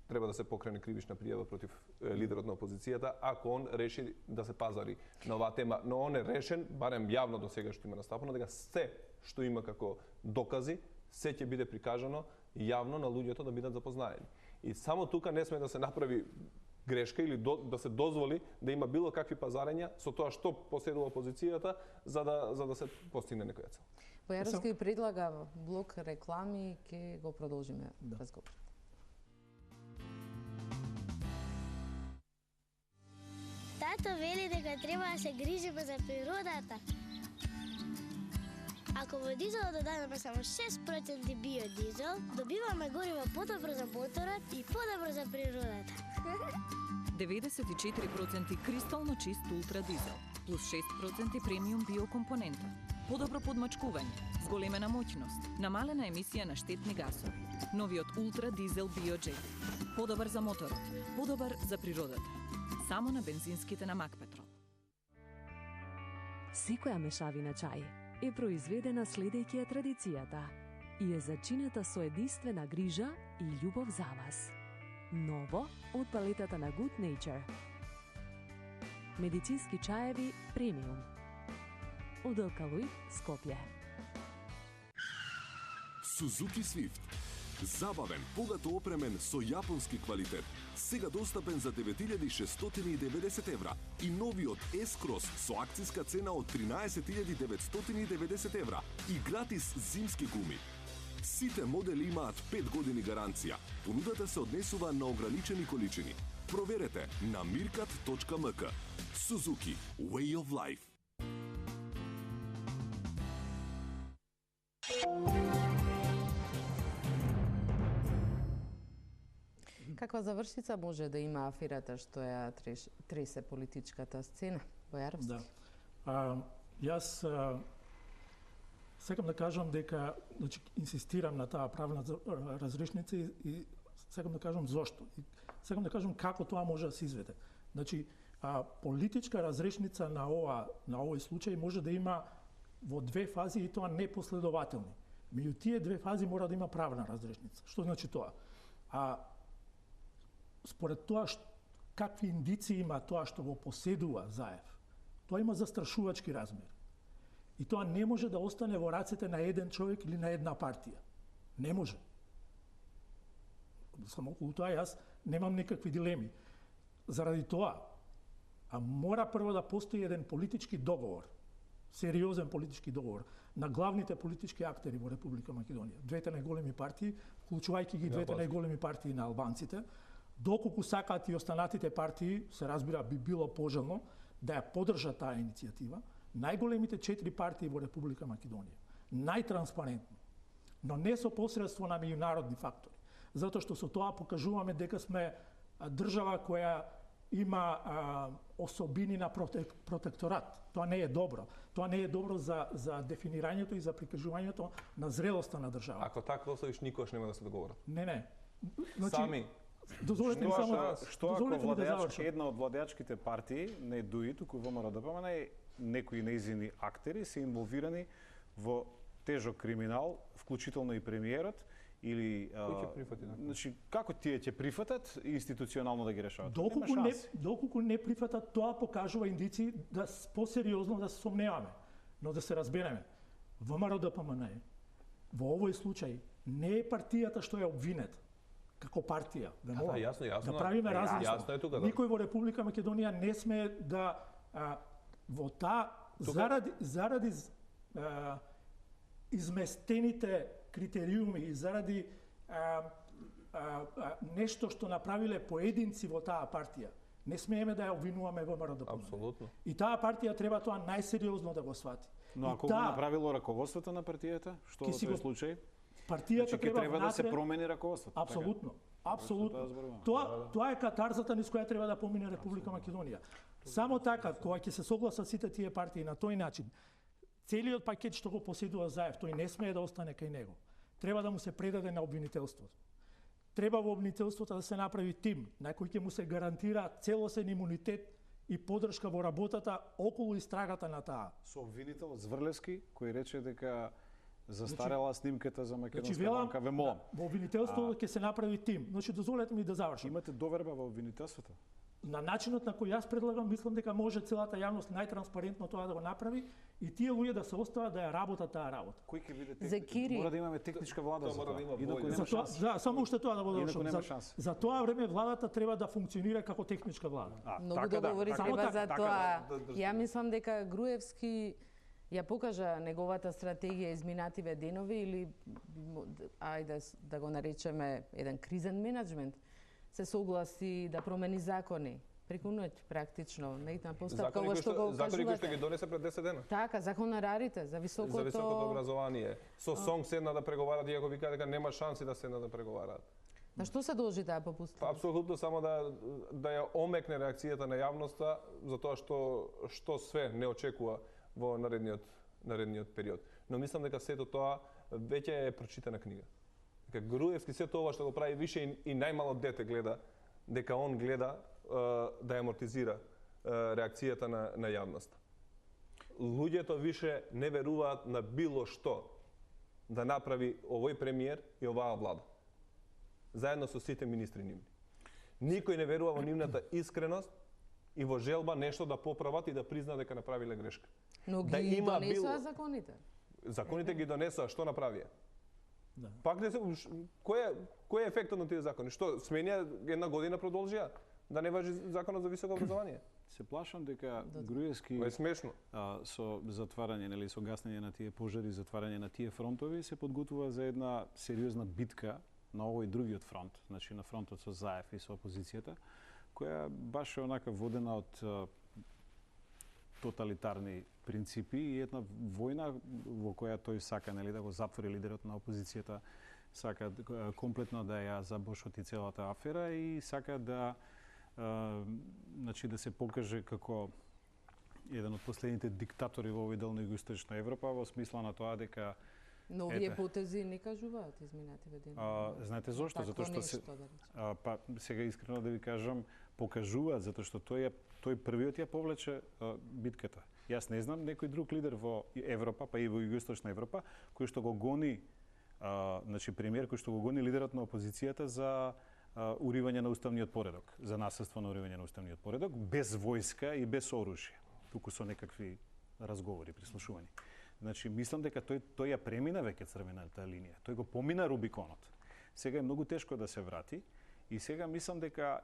[SPEAKER 4] треба да се покрене кривична пријава против лидерот на опозицијата, ако он реши да се пазари на оваа тема. Но он е решен, барем јавно до сега што има настапано, дека се што има како докази, се ќе биде прикажано јавно на луѓето да бидат запознаени. И само тука не сме да се направи грешка или да се дозволи да има било какви пазарења со тоа што поседува опозицијата за да се постигне некоја цел.
[SPEAKER 1] Бојаровски предлага блок реклами, ќе го продолжиме разговор.
[SPEAKER 7] Тато вели дека треба да се грижиме за природата. Ако во дизелот додадеме само 6% биодизел, добиваме гориво подобро за моторот и подобро за природата.
[SPEAKER 8] 94% кристално чист ултра дизел, плюс 6% премиум биокомпонента. Подобро подмачкување, зголемена моќност, намалена емисија на штетни гасови. Новиот ултра дизел биоджет. Подобар за моторот, подобар за природата. Само на бензинските на Макпетрол.
[SPEAKER 9] Секоја мешавина чај е произведена следејќи ја традицијата и е зачинета со единствена грижа и љубов за вас. Ново од палетата на Good Nature. Медицински чаеви премиум. Од Алкалој, Скопје.
[SPEAKER 10] Suzuki Swift. Забавен, богато опремен со јапонски квалитет. Сега достапен за 9690 евра и новиот S-Cross со акциска цена од 13990 евра и гратис зимски гуми. Сите модели имаат 5 години гаранција. Понудата се однесува на ограничени количини. Проверете на mirkat.mk. Suzuki Way of Life.
[SPEAKER 1] Каква завршица може да има аферата што ја тресе политичката сцена? Бојаровски.
[SPEAKER 3] Да. Јас сакам да кажам дека, значи, инсистирам на таа правна разрешница и сакам да кажам зошто. И сакам да кажам како тоа може да се изведе. Значи, политичка разрешница на овој случај може да има во две фази и тоа непоследователни. Меѓу тие две фази мора да има правна разрешница. Што значи тоа? Според тоа какви индиции има тоа што го поседува Заев, тоа има застрашувачки размери. И тоа не може да остане во рацете на еден човек или на една партија. Не може. Само околу тоа јас немам никакви дилеми. Заради тоа, мора прво да постои еден политички договор, сериозен политички договор на главните политички актери во Република Македонија. Двете најголеми партии, вклучувајќи ги двете најголеми партии на албанците, доколку сакаат и останатите партии, се разбира би било пожелно да ја поддржат таа иницијатива, најголемите 4 партии во Република Македонија, најтранспарентно, но не со посредство на меѓународни фактори, затоа што со тоа покажуваме дека сме држава која има особини на протекторат. Тоа не е добро. Тоа не е добро за дефинирањето и за прикажувањето на зрелоста на држава.
[SPEAKER 4] Ако така оставиш, никош нема да се договорат.
[SPEAKER 3] Не.
[SPEAKER 4] Сами.
[SPEAKER 3] Дозволете ми само
[SPEAKER 5] што ако една од владеачките партии не дуи, туку ВМРО-ДПМН, некои нејзини актери се инволвирани во тежок криминал, вклучително и премиерот, или значи како тие ќе прифатат институционално да ги решават?
[SPEAKER 3] Доколку не прифатат, тоа покажува индици да посериозно да се сомневаме. Но да се разбереме, ВМРО-ДПМН во овој случај не е партијата што е обвинет како партија.
[SPEAKER 4] Јасно.
[SPEAKER 3] Да правиме разлика.
[SPEAKER 4] Јасно е тука.
[SPEAKER 3] Никој во Република Македонија не сме да во заради изместените критериуми и заради нешто што направиле поединци во таа партија, не смееме да ја обвинуваме ВМРО-ДПМН.
[SPEAKER 4] Апсолутно.
[SPEAKER 3] И таа партија треба тоа најсериозно да го свати.
[SPEAKER 5] Но ако го направило раководството на партијата, што во тој случај?
[SPEAKER 3] Партијата
[SPEAKER 5] треба да се промени раководството.
[SPEAKER 3] Апсолутно. Тоа е катарзата низ која треба да помине Република Македонија. Само така, кога ќе се согласат сите тие партии на тој начин, целиот пакет што го поседува Заев, тој не смее да остане кај него. Треба да му се предаде на обвинителството. Треба во обвинителството да се направи тим на кој ќе му се гарантира целосен имунитет и поддршка во работата околу истрагата на таа.
[SPEAKER 5] Со обвинител Зврлевски, кој рече дека застарела снимката за Македонска банка ВМО.
[SPEAKER 3] Во обвинителството ќе се направи тим. Значи, дозволете ми да завршам.
[SPEAKER 5] Имате доверба во обвинителството?
[SPEAKER 3] На начинот на кој јас предлагам, мислам дека може целата јавност најтранспарентно тоа да го направи и тие луѓе да се остават да ја работат таа работа.
[SPEAKER 5] Кој ќе биде техничка? Мора да имаме техничка влада за тоа. Инаку нема шанс.
[SPEAKER 3] Само уште тоа да го довршам. За тоа време владата треба да функционира како техничка влада.
[SPEAKER 1] Многу договори треба за тоа. Ја мислам дека Груевски ја покажа неговата стратегија изминативе денови или ајде да го наречеме еден кризен менеджмент. Се согласи да промени закони преку ноќ практично, на постапка во што го кажувате.
[SPEAKER 4] Закони кои што ги донесе пред 10 дена.
[SPEAKER 1] Така, закон на рарите за високото
[SPEAKER 4] образование. Со СОНГ седна да преговарат, иако вика дека нема шанси да седна да преговараат.
[SPEAKER 1] На што се должи таа попустка?
[SPEAKER 4] Апсолутно само да ја омекне реакцијата на јавноста за тоа што све не очекува во наредниот период. Но мислам дека сето тоа веќе е прочитана книга. Дека Груевски сето ова што го прави више и најмало дете гледа, дека он гледа да амортизира реакцијата на јавноста. Луѓето више не веруваат на било што да направи овој премиер и оваа влада. Заедно со сите министри нивни. Никој не верува во нивната искреност и во желба нешто да поправат и да призна дека направиле грешка.
[SPEAKER 1] Но ги донесоа законите.
[SPEAKER 4] Законите ги донесоа, што направија?
[SPEAKER 3] Да.
[SPEAKER 4] Пак не се кој е ефектот на тие закони? Што сменија една година продолжија да не важи законот за високо образование?
[SPEAKER 5] Се плашам дека Груевски
[SPEAKER 4] е смешно.
[SPEAKER 5] Со затварање, нели, со гаснење на тие пожари, затварање на тие фронтови се подготвува за една сериозна битка на овој другиот фронт, значи на фронтот со Заев и со опозицијата, која баш е онака водена од тоталитарни принципи и една војна во која тој сака, нели, да го затвори лидерот на опозицијата, сака комплетно да ја забошоти целата афера и сака да значи да се покаже како еден од последните диктатори во овој дел на Југоисточна Европа, во смисла на тоа дека
[SPEAKER 1] но овие потези не кажуваат изминативе денови.
[SPEAKER 5] Знаете зошто? Затоа што се па сега искрено да ви кажам, покажуваат затоа што тој првиот ја повлече битката. Јас не знам некој друг лидер во Европа, па и во Југоисточна Европа, кој што го гони значи премиер кој што го гони лидерот на опозицијата за уривање на уставниот поредок, за наследство на уривање на уставниот поредок без војска и без оружје, туку со некакви разговори, прислушувања. Значи, мислам дека тој ја премина веќе црвената линија. Тој го помина Рубиконот. Сега е многу тешко да се врати И сега мислам дека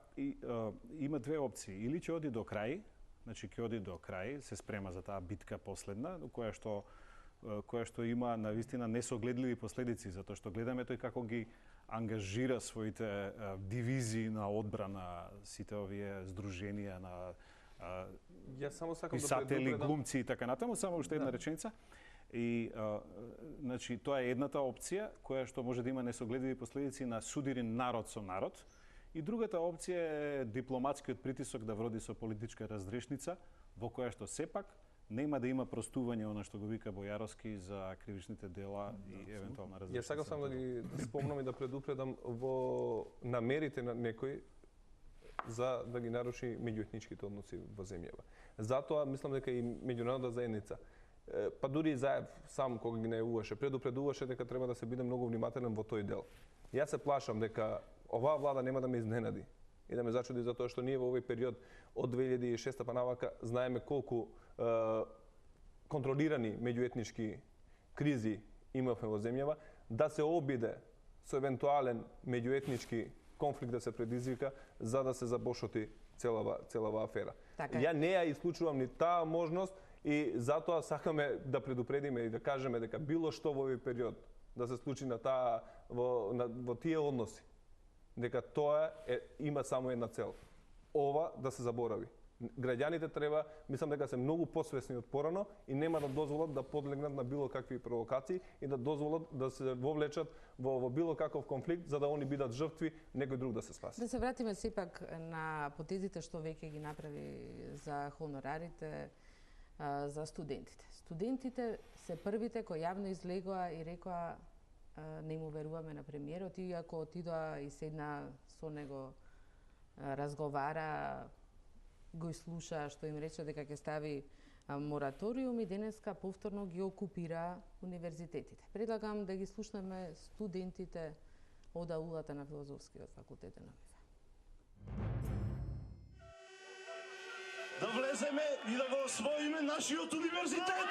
[SPEAKER 5] има две опции. Или ќе оди до крај, значи ќе оди до крај, се спрема за таа битка последна, која што има навистина несогледливи последици, затоа што гледаме тој како ги ангажира своите дивизии на одбрана, сите овие здруженија на
[SPEAKER 4] Ја само сакам
[SPEAKER 5] писатели, глумци и така натаму, само уште една реченица. И значи тоа е едната опција која што може да има несогледливи последици на судирен народ со народ. И другата опција е дипломатскиот притисок да вроди со политичка разрешница, во која што сепак нема да има простување она што го вика Бојаровски за кривичните дела и евентуална разрешница.
[SPEAKER 4] Ја сакам само да ги спомнам и да предупредам во намерите на некој за да ги наруши меѓуетничките односи во земјава. Затоа мислам дека и меѓународната заедница, па дури и Заев сам кога ги најавуваше, предупредуваше дека треба да се биде многу внимателен во тој дел. Јас се плашам дека оваа влада нема да ме изненади и да ме зачуди затоа што ние во овој период од 2006 па навака знаеме колку контролирани меѓуетнички кризи имавме во земјава, да се обиде со евентуален меѓуетнички конфликт да се предизвика за да се забошоти целава афера.
[SPEAKER 1] Така.
[SPEAKER 4] Ја не ја исклучувам ни таа можност и затоа сакаме да предупредиме и да кажеме дека било што во овој период да се случи на таа во тие односи, дека тоа има само една цел. Ова да се заборави. Граѓаните треба, мислам дека се многу посвесни од порано и нема да дозволат да подлегнат на било какви провокации и да дозволат да се вовлечат во било каков конфликт за да они бидат жртви, некој друг да се спаси.
[SPEAKER 1] Да се вратиме сепак на потезите што веќе ги направи за хонорарите за студентите. Студентите се првите кои јавно излегоа и рекоа не му веруваме на премиерот, иако отидоа и седна со него, разговара, го слуша што им рече дека ќе стави мораториум и денеска повторно ги окупира универзитетите. Предлагам да ги слушнеме студентите од аулата на Филозофскиот факултет на НИФ.
[SPEAKER 11] Да влеземе и да го освоиме нашиот универзитет!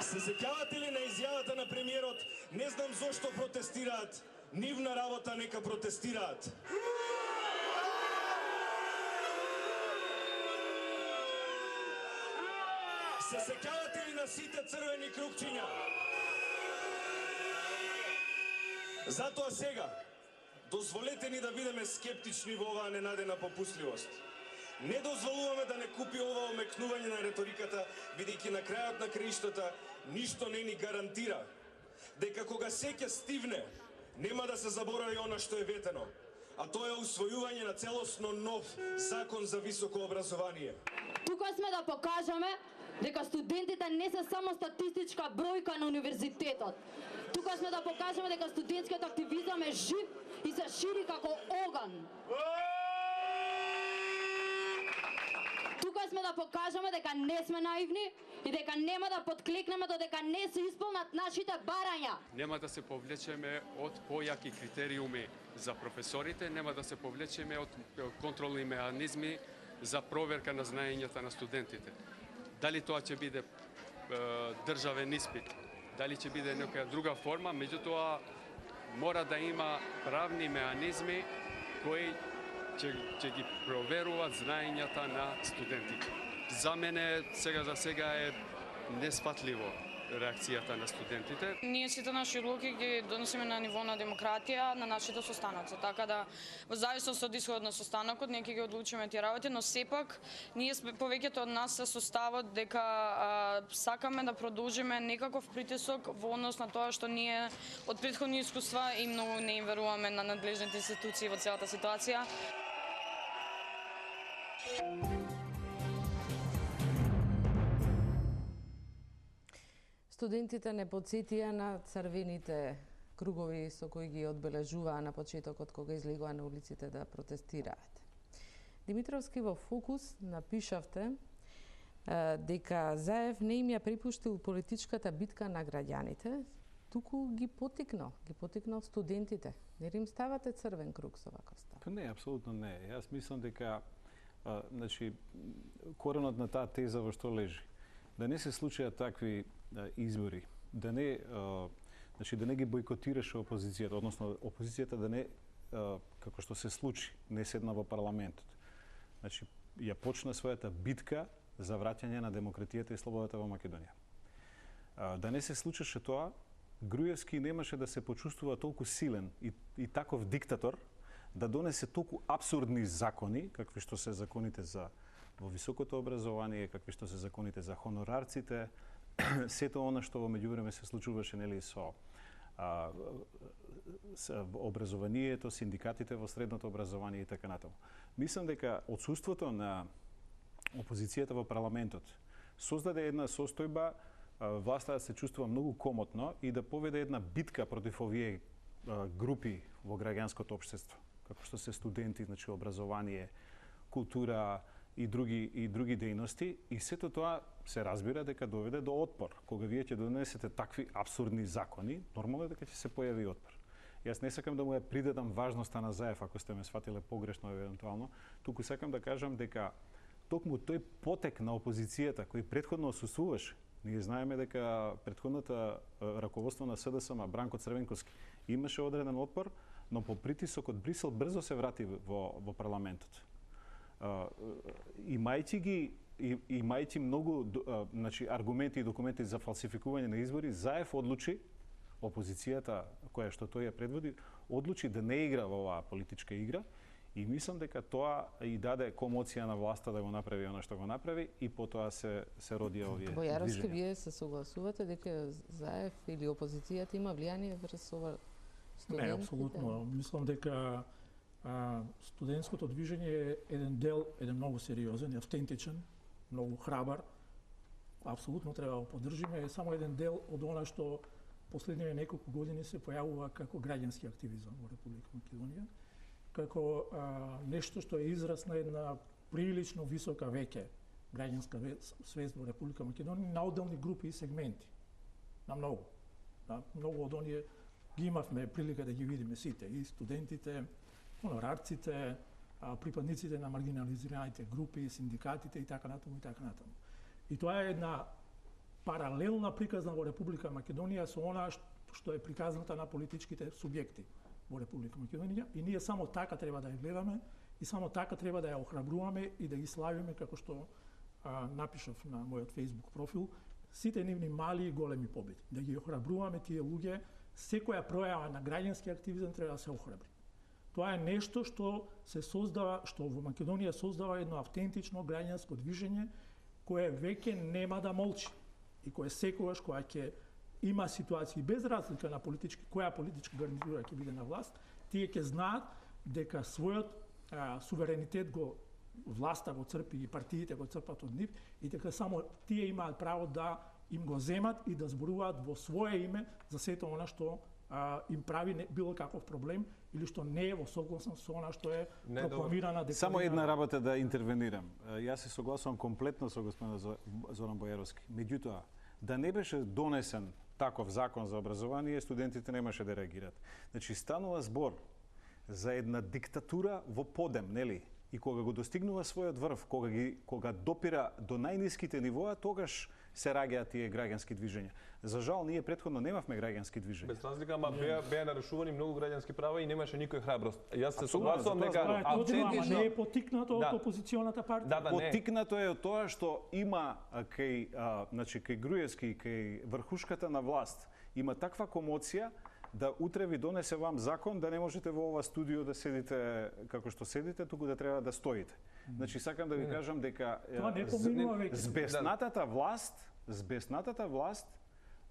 [SPEAKER 11] Се сеќавате ли на изјавата на премиерот? Не знам зошто протестираат. Нивна работа нека протестираат. Се сеќавате ли на сите црвени крупчиња? Затоа сега, дозволете ни да бидеме скептични во оваа ненадена попустливост. Не дозволуваме да не купи ова омекнување на реториката, бидејќи на крајот на краиштата ништо не ни гарантира дека кога се ќе стивне, нема да се заборави она што е ветено, а тоа е усвојување на целосно нов закон за високо образование.
[SPEAKER 12] Тука сме да покажеме дека студентите не се само статистичка бројка на универзитетот. Тука сме да покажеме дека студентскиот активизам е жив и се шири како оган. Тука сме да покажеме дека не сме наивни и дека нема да подклекнеме додека не се исполнат нашите барања.
[SPEAKER 13] Нема да се повлечеме од појаки критериуми за професорите, нема да се повлечеме од контролни механизми за проверка на знаењата на студентите. Дали тоа ќе биде државен испит, дали ќе биде нека друга форма, меѓутоа мора да има правни механизми кои ќе ги проверуваат знаењата на студентите. За мене за сега е неспатливо реакцијата на студентите.
[SPEAKER 14] Ние сите наши одлуки ги доносиме на ниво на демократија на нашите состаноци, така да во зависност од исходот на состанокот ние ќе ги одлучиме тие работи, но сепак ние повеќето од нас се составот дека сакаме да продолжиме некаков притисок во однос на тоа што ние од претходни искуства и многу не им веруваме на надлежните институции во целата ситуација.
[SPEAKER 1] Студентите не подсетија на црвените кругови со кои ги одбележуваа на почетокот кога излегоа на улиците да протестираат. Димитровски, во Фокус напишавте дека Заев не им ја припуштил политичката битка на граѓаните, туку ги потикнал студентите. Не им ставате црвен круг со ваков став?
[SPEAKER 5] Не, апсолутно не. Јас мислам дека значи коренот на таа теза во што лежи. Да не се случаат такви избори, да не ги бойкотираше опозицијата, односно опозицијата да не како што се случи, не седна во парламентот. Значи, ја почна својата битка за враќање на демократијата и слободата во Македонија. Да не се случеше тоа, Груевски немаше да се почувствува толку силен и таков диктатор, да донесе толку абсурдни закони, какви што се законите за во високото образование, какви што се законите за хонорарците, сето она што во меѓувреме се случуваше, нели, со образованието, синдикатите во средното образование и така натаму. Мислам дека отсуството на опозицијата во парламентот создаде една состојба власта да се чувствува многу комотно и да поведе една битка против овие групи во граѓанското општество, како што се студенти, значи образование, култура и други дејности, и сето тоа се разбира дека доведе до отпор. Кога вие ќе донесете такви абсурдни закони, нормално е дека ќе се појави отпор. Јас не сакам да му ја придадам важноста на Заев, ако сте ме сватиле погрешно евентуално, туку сакам да кажам дека токму тој потек на опозицијата кој претходно осуствуваше, ние знаеме дека претходната раководство на СДСМ, Бранко Црвенковски, имаше одреден отпор, но по притисок од Брисел брзо се врати во парламентот. Имајќи многу значи, аргументи и документи за фалсификување на избори, Заев одлучи, опозицијата која што тој ја предводи, одлучи да не игра во оваа политичка игра, и мислам дека тоа и даде комоција на власта да го направи она што го направи, и потоа се родија овие
[SPEAKER 1] Бојаровски,
[SPEAKER 5] движења.
[SPEAKER 1] вие се согласувате дека Заев или опозицијата има влијание врз ова студентите?
[SPEAKER 3] Не, апсолутно. Мислам дека студентското движење е еден многу сериозен, автентичен, многу храбар. Апсолутно треба да го поддржиме. Е само еден дел од она што последниве неколку години се појавува како граѓански активизам во Република Македонија, како нешто што е израз на една прилично висока веќе граѓанска свест во Република Македонија на одделни групи и сегменти. На многу. Многу од оние ги имавме прилика да ги видиме сите, и студентите, хонорарците, припадниците на маргинализираните групи, синдикатите и така натаму и така натаму. И тоа е една паралелна приказна во Република Македонија со она што е приказната на политичките субјекти во Република Македонија, и ние само така треба да ја гледаме и само така треба да ја охрабруваме и да ги славиме, како што напишав на мојот Facebook профил, сите нивни мали и големи победи. Да ги охрабруваме тие луѓе, секоја пројава на граѓански активизам треба да се охрабри. Тоа е нешто што се создава, што во Македонија создава едно автентично граѓанско движење кое веќе нема да молчи и кое секогаш кога ќе има ситуации без разлика на која политичка гарнитура ќе биде на власт, тие ќе знаат дека својот суверенитет власта го црпи и партиите го црпат од нив, и дека само тие имаат право да им го земат и да зборуваат во свое име за сето она што им прави било каков проблем или што не е во согласност со она што е прокламирана дека...
[SPEAKER 5] Само една работа да интервенирам. Јас се согласувам комплетно со господинот Зоран Бојаровски. Меѓутоа, да не беше донесен таков закон за образование, студентите немаше да реагираат. Значи, станува збор за една диктатура во подем, нели? И кога го достигнува својот врв, кога допира до најниските нивоа, тогаш се раѓаат тие граѓански движења. За жал, ние претходно немавме граѓански движења.
[SPEAKER 4] Без разлика, ама беа нарушувани многу граѓански права и немаше никој храброст. Јас се согласувам дека
[SPEAKER 3] автентично не е потикнато од опозиционата партија.
[SPEAKER 5] Потикнато е од тоа што има кај Груевски, кај врхушката на власт, има таква комоција да утре ви донесе вам закон да не можете во ова студио да седите како што седите, туку да треба да стоите. Значи, сакам да ви кажам дека збеснатата власт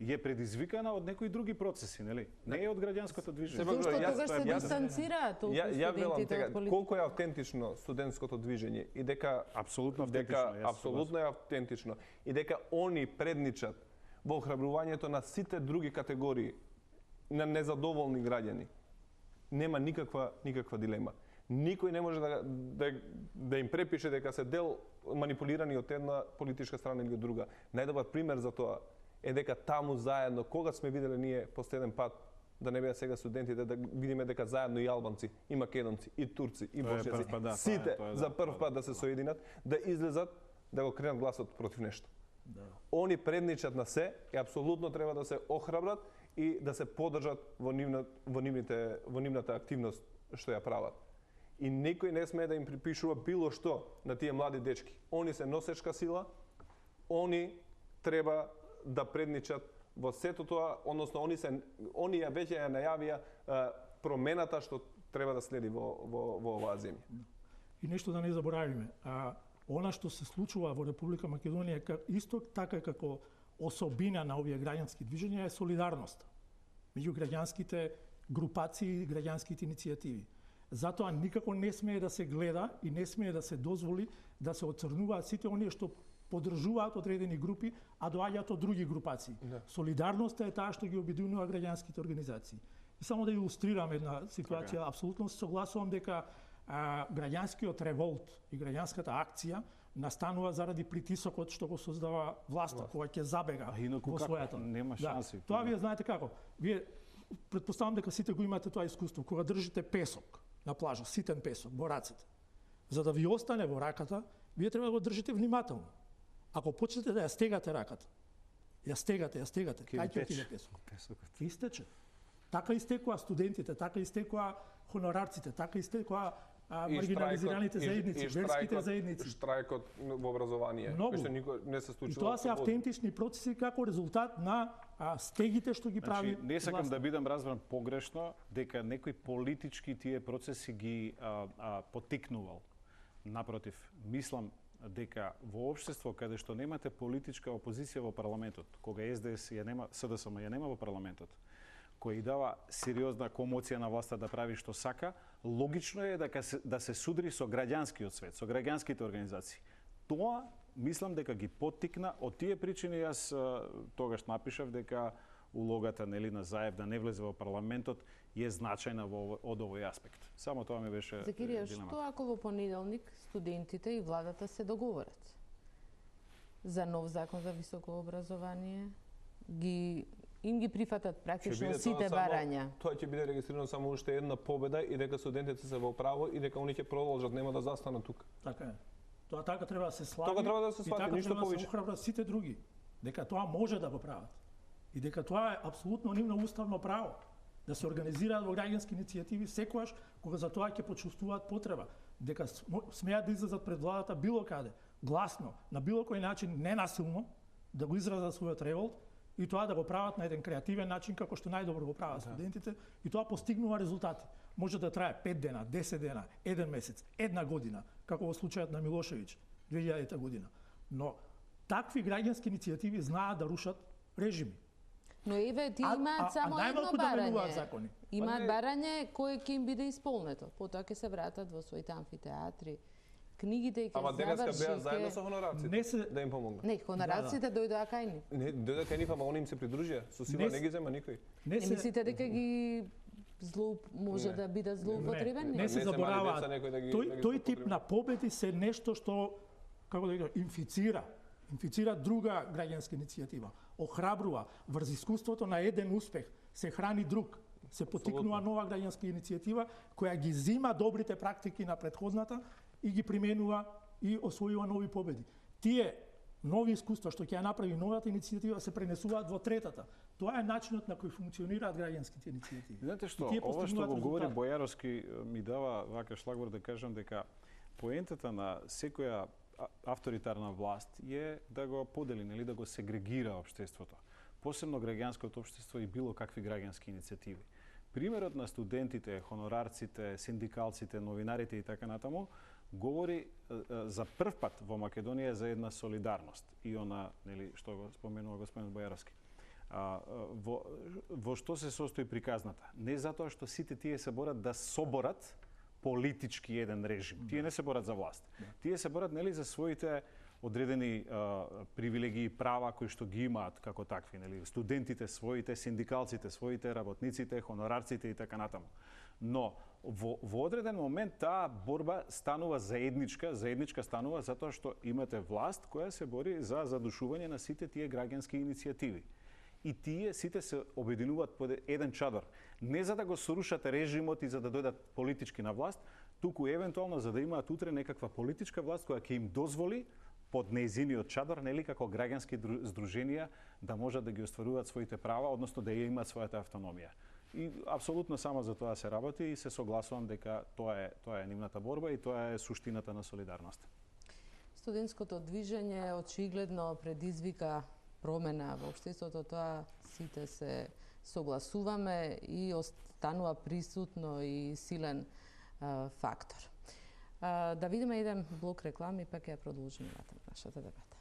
[SPEAKER 5] е предизвикана од некои други процеси, нели? Не е од граѓанското движење.
[SPEAKER 1] Зошто тогаш се дистанцираат толку студентите од политика?
[SPEAKER 4] Колку е автентично студентското движење и дека
[SPEAKER 5] апсолутно
[SPEAKER 4] е автентично и дека они предничат во охрабрувањето на сите други категории на незадоволни граѓани. Нема никаква дилема. Никој не може да им препише дека се дел манипулирани од една политичка страна или од друга. Најдобар пример за тоа е дека таму заедно, кога сме виделе ние последен пат, да не беа сега студентите, да видиме дека заедно и албанци, и македонци, и турци, и босјаци, сите за прв пат да се соединат, да излезат, да го кренат гласот против нешто. Они предничат на се и апсолутно треба да се охрабрат и да се поддржат во нивната активност што ја прават. И некој не смее да им припишува било што на тие млади дечки. Они се носечка сила, они треба да предничат во сето тоа, односно они веќе ја најавија промената што треба да следи во оваа земја.
[SPEAKER 3] И нешто да не заборавиме, она што се случува во Република Македонија исто така како особина на овие граѓански движења е солидарноста меѓу граѓанските групации и граѓанските иницијативи. Затоа никако не смее да се гледа и не смее да се дозволи да се оцрнуваат сите оние што поддржуваат одредени групи, а доаѓаат од други групации. Да. Солидарноста е таа што ги обединува граѓанските организации. И само да илустрирам една ситуација, апсолутно се согласувам дека граѓанскиот револт и граѓанската акција настанува заради притисокот што го создава власта, која ќе забега во својата.
[SPEAKER 5] Нема шанси.
[SPEAKER 3] Да. Тоа вие знаете како. Вие претпоставам дека сите го имате тоа искуство. Кога држите песок на плажа, ситен песок во рацете, за да ви остане во раката, вие треба да го држите внимателно. Ако почнете да ја стегате раката, ја стегате, кај ќе отиде песокот? Истече. Така истекоа студентите, така истекоа хонорарците, така истекоа маргинализираните заедници, верските заедници.
[SPEAKER 4] Штрајкот во образование,
[SPEAKER 3] кој
[SPEAKER 4] што никој не се случува.
[SPEAKER 3] И тоа се автентични процеси како резултат на стегите што ги прави.
[SPEAKER 5] Значи, не сакам да бидам разбран погрешно дека некој политички тие процеси ги поттикнувал. Напротив, мислам дека во општество каде што немате политичка опозиција во парламентот, кога СДС ја нема, СДСМ ја нема во парламентот, кој дава сериозна комоција на власта да прави што сака, логично е да се судри со граѓанскиот свет, со граѓанските организации. Тоа мислам дека ги поттикна. Од тие причини јас тогаш напишав дека улогата на Заев да не влезе во парламентот е значајна од овој аспект. Само тоа ми беше
[SPEAKER 1] Закирија, што ако во понеделник студентите и владата се договорат за нов закон за високо образование, им ги прифатат практично сите барања?
[SPEAKER 4] Тоа ќе биде регистрирано само уште една победа и дека студентите се во право и дека они ќе продолжат, нема да застанат тука.
[SPEAKER 3] Така е. Тоа така треба да се слави.
[SPEAKER 4] Тоа треба да се свати, ништо повеќе.
[SPEAKER 3] И така треба да се охрабрат сите други, дека тоа може да го прават. И дека тоа е апсолутно нивно уставно право да се организираат во граѓански иницијативи секогаш кога за тоа ќе почувствуваат потреба, дека смеат да излезат пред владата било каде, гласно, на било кој начин, ненасилно, да го изразат својот револт и тоа да го прават на еден креативен начин како што најдобро го прават студентите и тоа постигнува резултати. Може да трае 5 дена, 10 дена, 1 месец, 1 година, како во случајот на Милошевиќ 2000 година. Но такви граѓански иницијативи знаат да рушат режими.
[SPEAKER 1] Но еве, тие имаат само едно барање. Имаат барање кое ќе им биде исполнето. Потоа ќе се вратат во своите амфитеатри, книгите ќе
[SPEAKER 4] Ама денеска беа заедно со хонорарците да им помогнат.
[SPEAKER 1] Не, хонорарците дојдоа кај нив.
[SPEAKER 4] Не, дојдоа кај нив, ама они им се придружија. Со сила не ги зема никој.
[SPEAKER 1] Не мислите дека ги може да бидат злоупотребени?
[SPEAKER 3] Не се забораваат. Тој тип на победи се нешто што, како да кажам, инфицира друга граѓанска иницијатива, охрабрува, врз искуството на еден успех се храни друг, се поттикнува нова граѓанска иницијатива која ги зима добрите практики на претходната и ги применува и освојува нови победи. Тие нови искуства што ќе ја направи новата иницијатива се пренесуваат во третата. Тоа е начинот на кој функционираат граѓанските иницијативи.
[SPEAKER 5] Знаете што, ова што го говори Бојаровски ми дава вака шлагвор да кажам дека поентата на секоја авторитарна власт е да го подели, нели, да го сегрегира општеството. Посебно граѓанското општество и било какви граѓански иницијативи. Примерот на студентите, хонорарците, синдикалците, новинарите и така натаму говори за прв пат во Македонија за една солидарност и она, нели, што го споменува господин Бојаровски. Во што се состои приказната? Не затоа што сите тие се борат да соборат политички еден режим. Тие не се борат за власт. Тие се борат, нели, за своите одредени привилегии и права кои што ги имаат како такви, нели, студентите своите, синдикалците своите, работниците, хонорарците и така натаму. Но во одреден момент таа борба станува заедничка станува затоа што имате власт која се бори за задушување на сите тие граѓански иницијативи. И тие сите се обединуваат под еден чадор. Не за да го срушат режимот и за да дојдат политички на власт, туку евентуално за да имаат утре некаква политичка власт која ќе им дозволи под нејзиниот чадор, нели како граѓански здруженија да можат да ги остваруваат своите права, односно да ја имаат својата автономија. И апсолутно само за тоа се работи и се согласувам дека тоа е нивната борба и тоа е суштината на солидарност.
[SPEAKER 1] Студентското движење очигледно предизвика промена во општеството, тоа сите се согласуваме и останува присутно и силен фактор. Да видиме еден блок реклами, па ќе ја продолжиме натаму нашата дебата.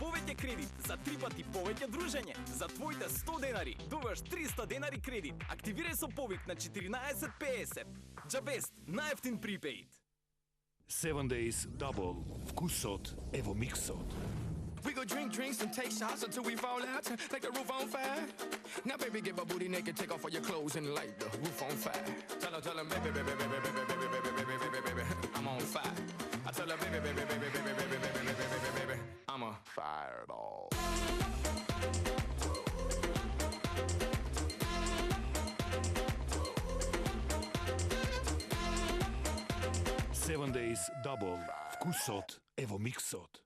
[SPEAKER 15] Повеќе кредит за 3 пати повеќе дружење. За твоите 100 денари добиваш 300 денари кредит. Активирај со повик на 1450. Джабест, најефтин припеид.
[SPEAKER 16] 7 Days Double. Вкусот е во миксот.
[SPEAKER 17] We go drink drinks and take shots until we fall out like the roof on fire. Now baby get my booty naked, take off all your clothes and light the roof on fire. Tell her baby, baby, baby, baby, baby, baby, baby, baby, baby, baby, I'm on fire. I tell her baby, baby, baby, baby, baby, baby, baby, baby, baby, I'm a fireball.
[SPEAKER 16] 7 Days Double. Вкусот е во миксот.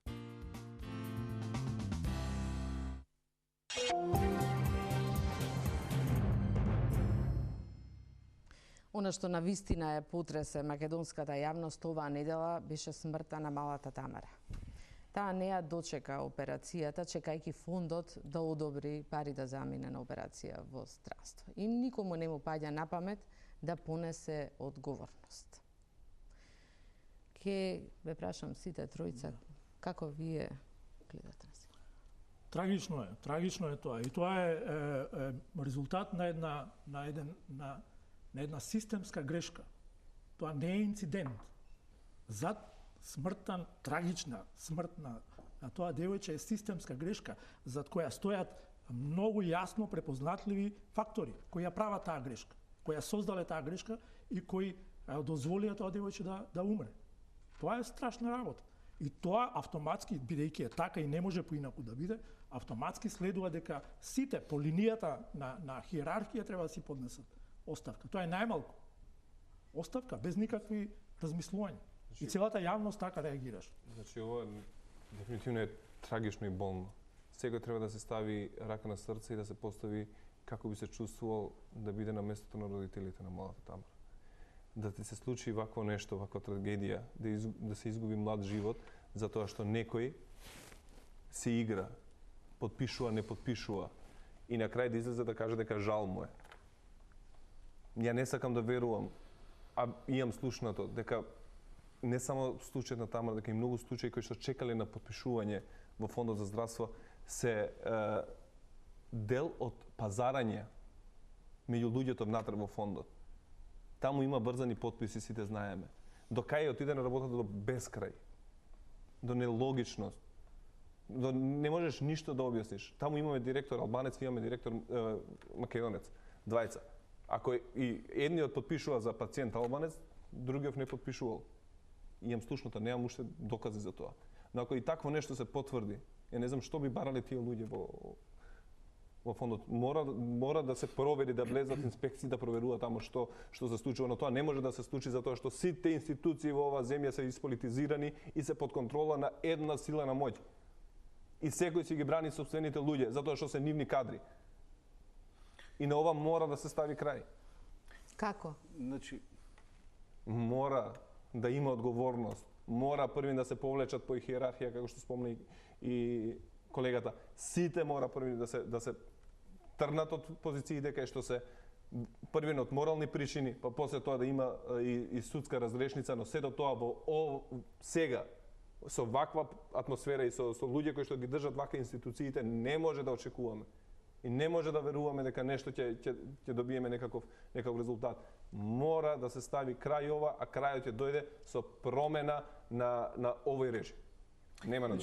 [SPEAKER 1] Она што навистина е потресе македонската јавност оваа недела беше смртта на малата Тамара. Таа не ја дочека операцијата, чекајќи фондот да одобри пари да замине на операција во странство. И никому не му паѓа на памет да понесе одговорност. Ке ве прашам сите тројца, како вие гледате на се?
[SPEAKER 3] Трагично е тоа. И тоа е резултат на една системска грешка. Тоа не е инцидент. Зад смртта, трагична смрт на тоа девојче е системска грешка, зад која стојат многу јасно препознатливи фактори кои ја прават таа грешка, кои ја создале таа грешка и кои дозволија тоа девојче да умре. Тоа е страшна работа. И тоа автоматски, бидејќи е така и не може поинаку да биде, автоматски следува дека сите по линијата на хиерархија треба да си поднесат оставка. Тоа е најмалку. Оставка без никакви размислувања. И целата јавност така реагираш.
[SPEAKER 4] Значи, ова дефинитивно е трагично и болно. Сега треба да се стави рака на срце и да се постави како би се чувствувал да биде на местото на родителите на малата Тамара. Да ти се случи вакво нешто, ваква трагедија, да се изгуби млад живот, затоа што некој се игра, подпишува, не подпишува, и на крај да излезе да каже дека жал му е. Ја не сакам да верувам, а имам слушнато, дека не само случајот на Тамара, дека и многу случаи кои што чекале на подпишување во Фондот за здравство се дел од пазарање меѓу луѓето внатре во фондот. Таму има брзани потписи, сите знаеме. До кај отиде на работата до безкрај, до нелогичност, до не можеш ништо да објасниш. Таму имаме директор албанец, имаме директор македонец, двајца. Ако и едниот подпишува за пациент албанец, другиот не подпишувал. Имам слушната, немам уште докази за тоа. Но ако и такво нешто се потврди, ја не знам што би барале тие луѓе во фондот. Мора да се провери, да влезат инспекции да проверуваат тамо што се случува, но тоа не може да се случи затоа што сите институции во оваа земја се исполитизирани и се под контрола на една сила на моќ. И секој си ги брани сопствените луѓе затоа што се нивни кадри. И на ова мора да се стави крај.
[SPEAKER 1] Како?
[SPEAKER 5] Значи,
[SPEAKER 4] мора да има одговорност. Мора први да се повлечат по иерархија, како што спомна и колегата. Сите мора први да се трнат од позициите кај што се првен од морални причини, па после тоа да има и судска разрешница, но сето тоа во сега со ваква атмосфера и со луѓе кои што ги држат вака институциите не може да очекуваме. И не може да веруваме дека нешто ќе добиеме некаков резултат. Мора да се стави крај ова, а крајот ќе дојде со промена на овој режим. Нема на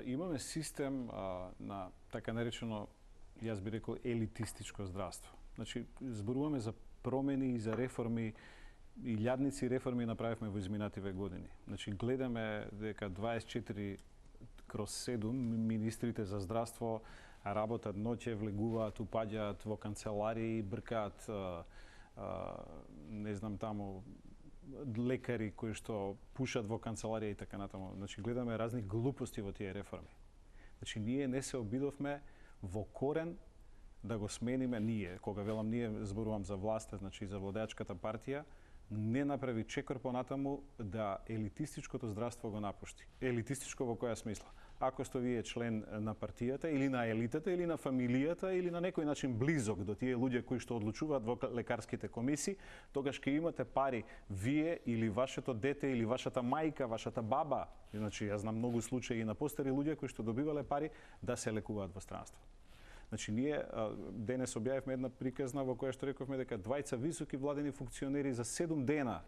[SPEAKER 5] имаме систем на така наречено, јас би рекол, елитистичко здравство. Значи, зборуваме за промени и за реформи, и лјадници реформи направивме во изминативе години. Значи, гледаме дека 24/7 министрите за здравство работат ноќе, влегуваат, упаѓаат во канцеларии, бркаат, не знам таму, лекари кои што пушат во канцеларија и така натаму. Значи, гледаме разни глупости во тие реформи. Значи, ние не се обидовме во корен да го смениме ние. Кога велам ние, зборувам за власта, значи за владеачката партија, не направи чекор понатаму да елитистичкото здравство го напушти. Елитистичко во која смисла? Ако сте вие член на партијата или на елитата или на фамилијата или на некој начин близок до тие луѓе кои што одлучуваат во лекарските комисии, тогаш ќе имате пари вие или вашето дете или вашата мајка, вашата баба. Значи, јас знам многу случаи на постари луѓе кои што добивале пари да се лекуваат во странство. Значи, ние денес објавивме една приказна во која што рековме дека двајца високи владени функционери за 7 дена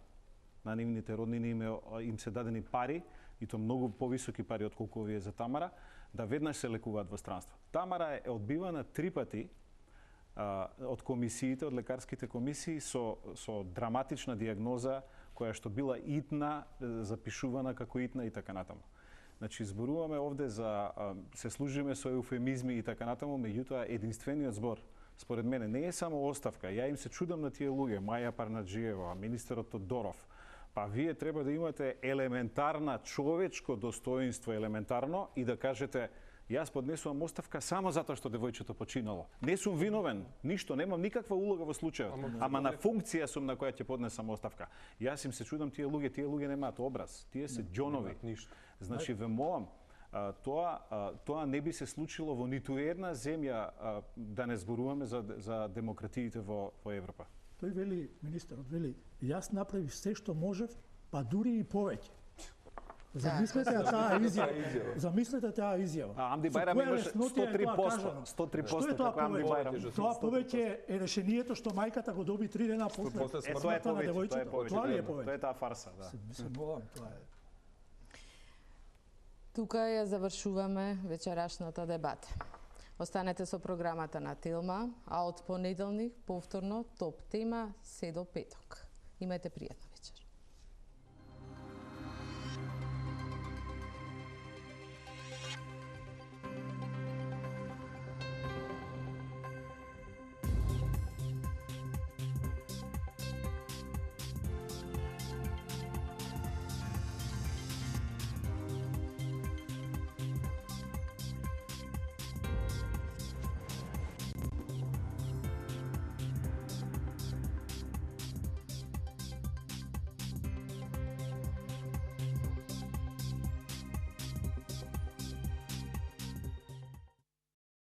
[SPEAKER 5] на нивните роднини им се дадени пари, и то многу повисоки пари отколку овие за Тамара, да веднаш се лекуваат во странство. Тамара е одбивана 3 пати од комисиите, од лекарските комисии со драматична диагноза која што била итна, запишувана како итна и така натаму. Значи, зборуваме овде за, се служиме со еуфемизми и така натаму, меѓутоа единствениот збор, според мене, не е само оставка. Ја им се чудам на тие луѓе, Маја Парнаџиева, министерот Тодоров. Па вие треба да имате елементарна човечко достоинство, елементарно, и да кажете, јас поднесувам оставка само затоа што девојчето починало. Не сум виновен, ништо, немам никаква улога во случајот, ама на функција сум на која ќе поднесам оставка. Јас им се чудам тие луѓе немаат образ, тие се џонови. Значи, ве молам, тоа не би се случило во ниту една земја, да не зборуваме за демократиите во Европа.
[SPEAKER 3] Тој вели, министерот вели, јас направив се што можев, па дури и повеќе. Замислете таа изјава. Замислете таа изјава.
[SPEAKER 5] Амди Бајрам имаше 103%. 103% како Амди Бајрам.
[SPEAKER 3] Тоа повеќе е решението што мајката го доби 3 дена после смртта на девојчето. Тоа ли е повеќе?
[SPEAKER 5] Тоа е таа фарса, да.
[SPEAKER 3] Се молам, тоа е.
[SPEAKER 1] Тука ја завршуваме вечерашната дебата. Останете со програмата на Телма, а од понеделник повторно топ тема се до петок. Имајте пријатно.